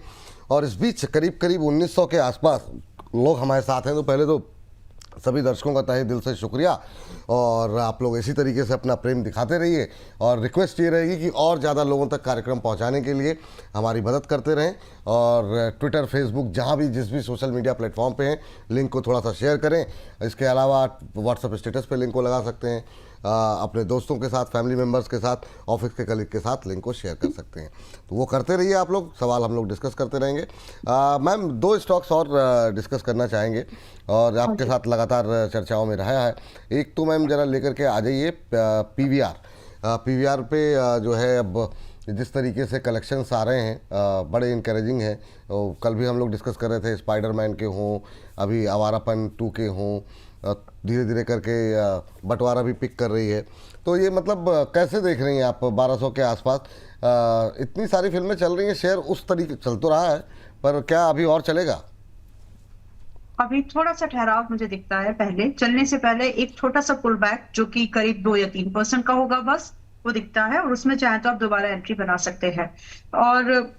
और इस बीच करीब 1900 के आसपास लोग हमारे साथ हैं। तो पहले तो सभी दर्शकों का तहे दिल से शुक्रिया, और आप लोग इसी तरीके से अपना प्रेम दिखाते रहिए, और रिक्वेस्ट ये रहेगी कि और ज़्यादा लोगों तक कार्यक्रम पहुंचाने के लिए हमारी मदद करते रहें। और ट्विटर, फेसबुक, जहां भी जिस भी सोशल मीडिया प्लेटफॉर्म पे हैं, लिंक को थोड़ा सा शेयर करें। इसके अलावा व्हाट्सएप स्टेटस पे लिंक को लगा सकते हैं, अपने दोस्तों के साथ, फैमिली मेम्बर्स के साथ, ऑफिस के कलीग के साथ लिंक को शेयर कर सकते हैं। तो वो करते रहिए आप लोग, सवाल हम लोग डिस्कस करते रहेंगे। मैम 2 स्टॉक्स और डिस्कस करना चाहेंगे और आपके साथ लगातार चर्चाओं में रहा है। एक तो मैम ज़रा लेकर के आ जाइए PVR पे जो है अब जिस तरीके से कलेक्शंस आ रहे हैं बड़े इनकरेजिंग हैं। कल भी हम लोग डिस्कस कर रहे थे, स्पाइडरमैन के हों, अभी आवारापन 2 के हों, धीरे धीरे करके बंटवारा भी पिक कर रही है। तो ये मतलब कैसे देख रही हैं आप 1200 के आसपास? इतनी सारी फिल्में चल रही हैं, शेयर उस तरीके चल तो रहा है, पर क्या अभी और चलेगा? अभी थोड़ा सा ठहराव मुझे दिखता है। पहले चलने से पहले एक छोटा सा पुल बैक जो कि करीब 2 या 3% का होगा, बस वो दिखता है, और उसमें चाहे तो आप दोबारा एंट्री बना सकते हैं। और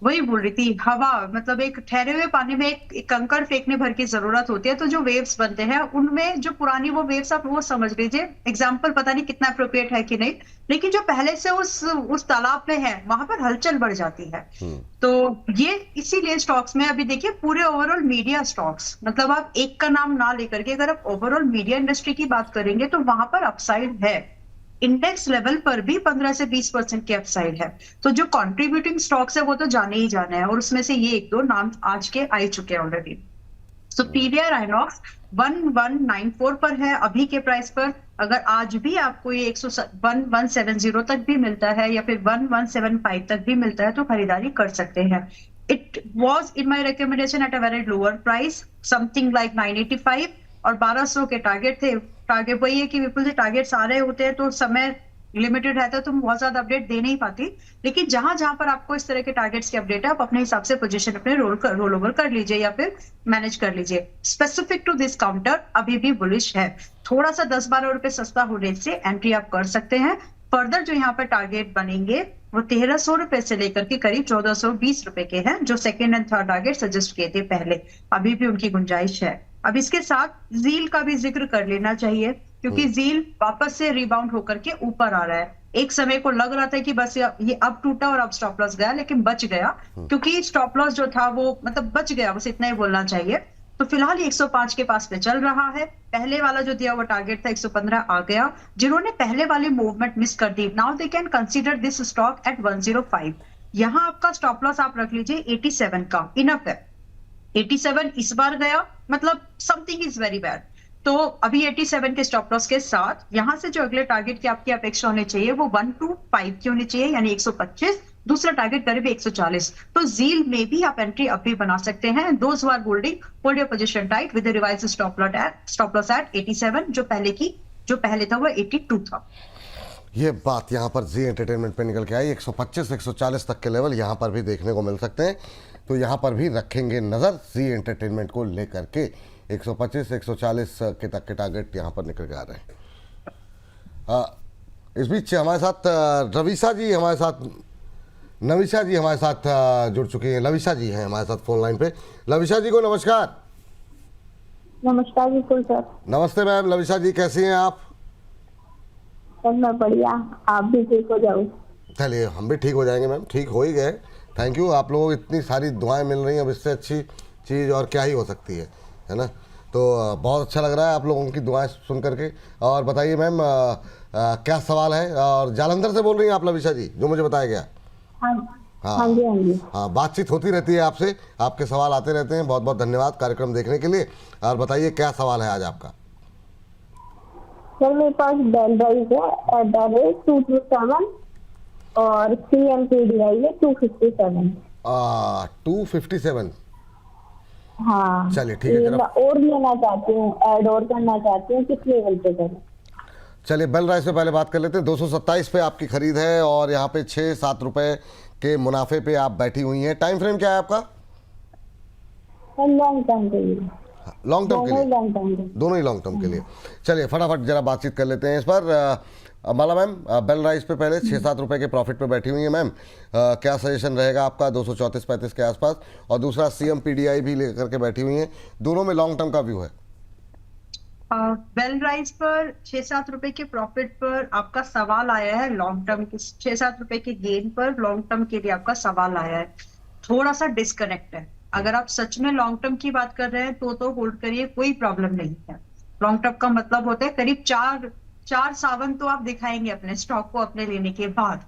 वही बोल रही थी, हवा मतलब एक ठहरे हुए पानी में एक कंकड़ फेंकने भर की जरूरत होती है, तो जो वेव्स बनते हैं उनमें जो पुरानी वो वेव्स, आप वो समझ लीजिए। एग्जाम्पल पता नहीं कितना अप्रोप्रिएट है कि नहीं, लेकिन जो पहले से उस तालाब में है वहां पर हलचल बढ़ जाती है। तो ये इसीलिए स्टॉक्स में अभी देखिए पूरे ओवरऑल मीडिया स्टॉक्स, मतलब आप एक का नाम ना लेकर के अगर आप ओवरऑल मीडिया इंडस्ट्री की बात करेंगे तो वहां पर अपसाइड है। इंडेक्स लेवल पर भी 15 से 20% की अपसाइड है। तो जो कंट्रीब्यूटिंग स्टॉक्स है वो तो जाने ही जाने हैं, और उसमें से ये 1-2 नाम आज के आ चुके हैं ऑलरेडी। सो पीवीआर आइनॉक्स 1194 पर है अभी के प्राइस पर। अगर आज भी आपको ये 1170 तक भी मिलता है या फिर 1175 तक भी मिलता है तो खरीदारी कर सकते हैं। It was in my recommendation at a very lower price, something like 985, और 1200 के टारगेट थे। टारगेट वही है कि विपुल जी, टारगेट्स आ रहे होते हैं तो समय लिमिटेड रहता है, तो बहुत ज्यादा अपडेट दे नहीं पाती, लेकिन जहां जहां पर आपको इस तरह के टारगेट्स की अपडेट है आप अपने हिसाब से पोजीशन अपने रोल ओवर कर लीजिए या फिर मैनेज कर लीजिए। स्पेसिफिक टू दिस काउंटर अभी भी बुलिश है, थोड़ा सा 10-12 रुपए सस्ता होने से एंट्री आप कर सकते हैं। फर्दर जो यहाँ पर टारगेट बनेंगे वो 1300 रुपए से लेकर के करीब 1420 रुपए के हैं, जो second and third target suggest किए थे पहले। अभी भी उनकी गुंजाइश है। अब इसके साथ जील का भी जिक्र कर लेना चाहिए, क्योंकि जील वापस से रिबाउंड होकर के ऊपर आ रहा है। एक समय को लग रहा था कि बस ये अब टूटा और अब स्टॉप लॉस गया, लेकिन बच गया, क्योंकि स्टॉप लॉस जो था वो मतलब बच गया, बस इतना ही बोलना चाहिए। तो फिलहाल 105 के पास पे चल रहा है। पहले वाला जो दिया हुआ टारगेट था 115 आ गया। जिन्होंने पहले वाली मूवमेंट मिस कर दी, now they can consider this stock at 105। यहाँ आपका स्टॉप लॉस आप रख लीजिए 87 का, इनफ है। 87 इस बार गया, मतलब समथिंग इज वेरी बैड। तो अभी 87 के स्टॉप लॉस के साथ यहां से जो अगले टारगेट की आपकी अपेक्षा होनी चाहिए वो 125 की होनी चाहिए, यानी 125। दूसरा टारगेट करीब 140। तो जील में भी आप एंट्री अब भी बना सकते हैं। Those who are holding, hold your position tight with the revised stop loss at 87, जो पहले था वो 82 था। ये बात यहाँ पर जी एंटरटेनमेंट पे निकल के आई। 125-140 तक के लेवल यहाँ पर भी देखने को मिल सकते हैं, तो यहाँ पर भी रखेंगे नज़र जी एंटरटेनमेंट को लेकर के। 125-140 के तक के टारगेट यहाँ पर निकल के आ रहे हैं। इस बीच हमारे साथ रविशा जी हमारे साथ नविशा जी हमारे साथ जुड़ चुकी हैं। लविशा जी हैं हमारे साथ फोन लाइन पे। लविशा जी को नमस्कार। नमस्कार बिल्कुल सर। नमस्ते मैम। लविशा जी कैसी हैं आप? सर मैं बढ़िया, आप भी ठीक हो जाओ। चलिए हम भी ठीक हो जाएंगे मैम, ठीक हो ही गए। थैंक यू, आप लोगों को इतनी सारी दुआएं मिल रही हैं, अब इससे अच्छी चीज़ और क्या ही हो सकती है ना। तो बहुत अच्छा लग रहा है आप लोगों की दुआएं सुन करके। और बताइए मैम क्या सवाल है? और जालंधर से बोल रही हैं आप लविशा जी, जो मुझे बताया गया? हाँ जी। हाँ, बातचीत होती रहती है आपसे, आपके सवाल आते रहते हैं। बहुत बहुत धन्यवाद कार्यक्रम देखने के लिए। और बताइए क्या सवाल है आज आपका? सर मेरे पास बेल राइज है एट द रेट 227 और CMPDI है 257। 257। हाँ चलिए ठीक है। और लेना चाहती हूँ, ऐड और करना चाहती हूँ, किस लेवल पे करें? चलिए बेल राइस पे पहले बात कर लेते हैं। 227 पे आपकी खरीद है और यहाँ पे 6-7 रुपए के मुनाफे पे आप बैठी हुई हैं। टाइम फ्रेम क्या है आपका? लॉन्ग टर्म के लिए। लॉन्ग टर्म के लिए? लॉन्ग टर्म के, दोनों ही लॉन्ग टर्म के लिए। चलिए फटाफट जरा बातचीत कर लेते हैं इस पर। माला मैम, बेल राइस पे पहले 6-7 रुपए के प्रॉफिट पे बैठी हुई है मैम। क्या सजेशन रहेगा आपका 234-35 के आसपास? और दूसरा CMPDI भी लेकर के बैठी हुई हैं, दोनों में लॉन्ग टर्म का व्यू है। बेल राइस पर 6-7 रुपए के प्रॉफिट पर आपका सवाल आया है। लॉन्ग टर्म के 6-7 रुपए के गेन पर लॉन्ग टर्म के लिए आपका सवाल आया है। थोड़ा सा डिस्कनेक्ट है। अगर आप सच में लॉन्ग टर्म की बात कर रहे हैं तो होल्ड करिए, कोई प्रॉब्लम नहीं है। लॉन्ग टर्म का मतलब होता है करीब 4 सावन तो आप दिखाएंगे अपने स्टॉक को अपने लेने के बाद,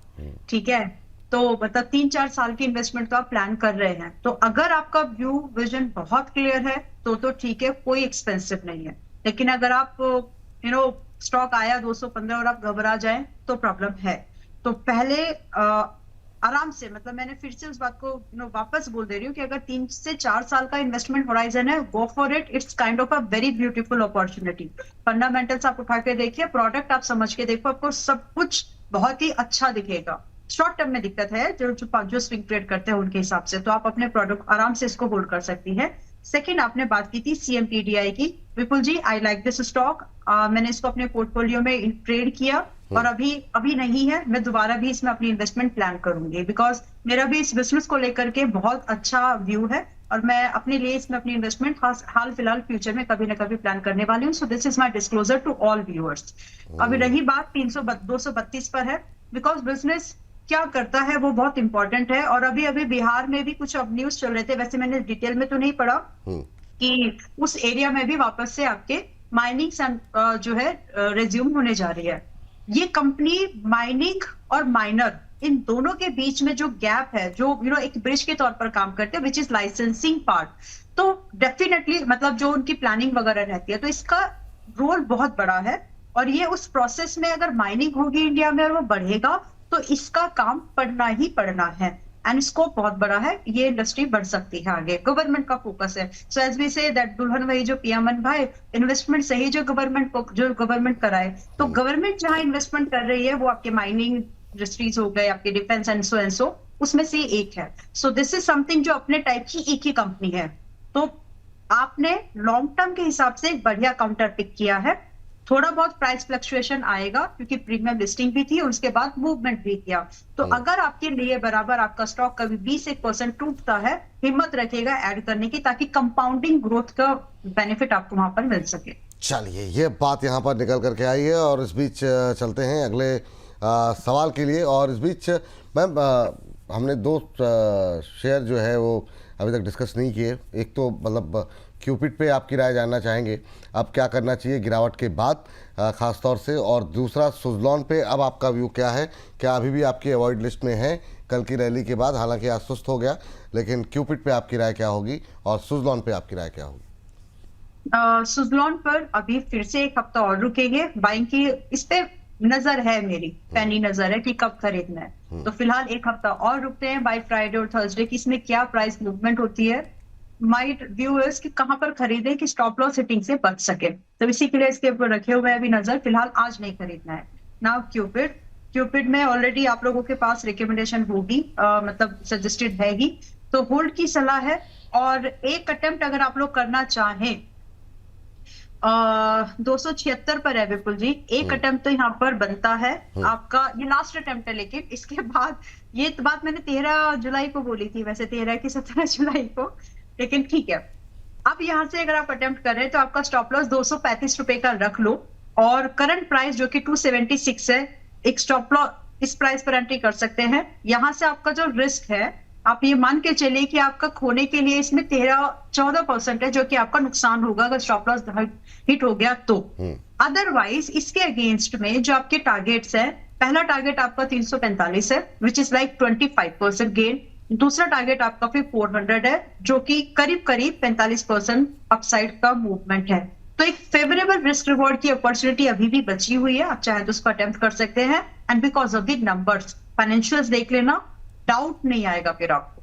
ठीक है। तो मतलब 3-4 साल की इन्वेस्टमेंट तो आप प्लान कर रहे हैं। तो अगर आपका व्यू विजन बहुत क्लियर है तो ठीक है, कोई एक्सपेंसिव नहीं है। लेकिन अगर आप स्टॉक आया 215 और आप घबरा जाएं तो प्रॉब्लम है। तो पहले आराम से, मतलब मैंने फिर से उस बात को वापस बोल दे रही हूँ कि अगर 3 से 4 साल का इन्वेस्टमेंट होराइजन है, go for it. It's kind of a very beautiful opportunity. Fundamentals आप उठा के देखिए, प्रोडक्ट आप समझ के देखो, आपको सब कुछ बहुत ही अच्छा दिखेगा। शॉर्ट टर्म में दिक्कत है जो स्विंग ट्रेड करते हैं उनके हिसाब से, तो आप अपने प्रोडक्ट आराम से इसको होल्ड कर सकती है। सेकंड, आपने बात की थी CMPDI की। विपुल जी, आई लाइक दिस स्टॉक। मैंने इसको अपने पोर्टफोलियो में ट्रेड किया और अभी नहीं है। मैं दोबारा भी इसमें अपनी इन्वेस्टमेंट प्लान करूंगी, बिकॉज मेरा भी इस बिजनेस को लेकर के बहुत अच्छा व्यू है और मैं अपने लिए इसमें अपनी इन्वेस्टमेंट हाल फिलहाल फ्यूचर में कभी ना कभी प्लान करने वाली हूँ। So this is my disclosure to all viewers. अभी रही बात 232 पर है, बिकॉज बिजनेस क्या करता है वो बहुत इंपॉर्टेंट है। और अभी बिहार में भी कुछ अब न्यूज चल रहे थे, वैसे मैंने डिटेल में तो नहीं पढ़ा, कि उस एरिया में भी वापस से आपके माइनिंग जो है रेज्यूम होने जा रही है। ये कंपनी माइनिंग और माइनर इन दोनों के बीच में जो गैप है, जो एक ब्रिज के तौर पर काम करते हैं, विच इज लाइसेंसिंग पार्ट, तो डेफिनेटली मतलब जो उनकी प्लानिंग वगैरह रहती है, तो इसका रोल बहुत बड़ा है। और ये उस प्रोसेस में अगर माइनिंग होगी इंडिया में और वो बढ़ेगा, तो इसका काम पढ़ना ही पढ़ना है एंड स्कोप बहुत बड़ा है। ये इंडस्ट्री बढ़ सकती है आगे। गवर्नमेंट का फोकस है। So as we say that दुल्हन वही जो पियामन भाई, इन्वेस्टमेंट सही जो गवर्नमेंट कराए, तो गवर्नमेंट जहां इन्वेस्टमेंट कर रही है वो आपके माइनिंग इंडस्ट्रीज हो गए, आपके डिफेंस एंड सो उसमें से एक है। सो दिस इज समथिंग जो अपने टाइप की एक ही कंपनी है। तो आपने लॉन्ग टर्म के हिसाब से एक बढ़िया काउंटर पिक किया है। थोड़ा बहुत प्राइस फ्लक्चुएशन आएगा क्योंकि प्रीमियम लिस्टिंग भी थी और उसके बाद मूवमेंट भी किया। तो अगर आपके लिए बराबर आपका स्टॉक कभी 20-1% टूटता है, हिम्मत रखिएगा ऐड करने की, ताकि कंपाउंडिंग ग्रोथ का बेनिफिट आपको वहां पर मिल सके। चलिए, ये बात यहाँ पर निकल करके आई है और इस बीच चलते हैं अगले सवाल के लिए। और इस बीच मैम हमने 2 शेयर जो है वो अभी तक डिस्कस नहीं किए। एक तो मतलब क्यूपिड पे आपकी राय जानना चाहेंगे, अब क्या करना चाहिए गिरावट के बाद ख़ास तौर से, और दूसरा सुज़लॉन पे अब आपका व्यू क्या है, क्या अभी भी आपकी अवॉइड लिस्ट में है कल की रैली के बाद? हालांकि आज सुस्त हो गया, लेकिन क्यूपिड पे आपकी राय क्या होगी और सुज़लॉन पे आपकी राय क्या होगी? सुज़लॉन पर अभी फिर से 1 हफ्ता और रुकेंगे। बाइंग की इस पे नजर है, मेरी पैनी नजर है कि कब खरीदना है। तो फिलहाल 1 हफ्ता और रुकते हैं, बाय फ्राइडे और थर्सडे की इसमें क्या प्राइस मूवमेंट होती है। माय व्यू इज कि कहां पर खरीदें कि स्टॉप लॉस हिटिंग से बच सके, तो इसी के लिए इसके ऊपर रखे हुए अभी नजर। फिलहाल आज नहीं खरीदना है। नाउ क्यूपिड में ऑलरेडी आप लोगों के पास रिकमेंडेशन होगी, मतलब सजेस्टेड है ही, तो होल्ड की सलाह है। और एक अटेम्प्ट अगर आप लोग करना चाहें, 276 पर है विपुल जी, एक अटेम्प्ट तो यहाँ पर बनता है आपका। ये लास्ट अटेम्प्ट है, लेकिन इसके बाद ये बात मैंने 13 जुलाई को बोली थी, वैसे 13 की 17 जुलाई को, लेकिन ठीक है। अब यहाँ से अगर आप अटेम्प्ट कर रहे हैं तो आपका स्टॉप लॉस 235 रुपए का रख लो, और करंट प्राइस जो कि 276 है, एक स्टॉप लॉस इस प्राइस पर एंट्री कर सकते हैं। यहाँ से आपका जो रिस्क है, आप ये मान के चलिए कि आपका खोने के लिए इसमें 13-14% है, जो कि आपका नुकसान होगा अगर स्टॉप लॉस हिट हो गया तो। अदरवाइज इसके अगेंस्ट में जो आपके टारगेट्स है, पहला टारगेट आपका 345 है, विच इज लाइक 25% गेन। दूसरा टारगेट आपका फिर 400 है, जो कि करीब 45% अपसाइड का मूवमेंट है। तो एक फेवरेबल रिस्क रिवॉर्ड की अपॉर्चुनिटी अभी भी बची हुई है, आप चाहे तो उसको अटेम्प्ट कर सकते हैं। And because of the numbers, financials देख लेना, डाउट नहीं आएगा फिर आप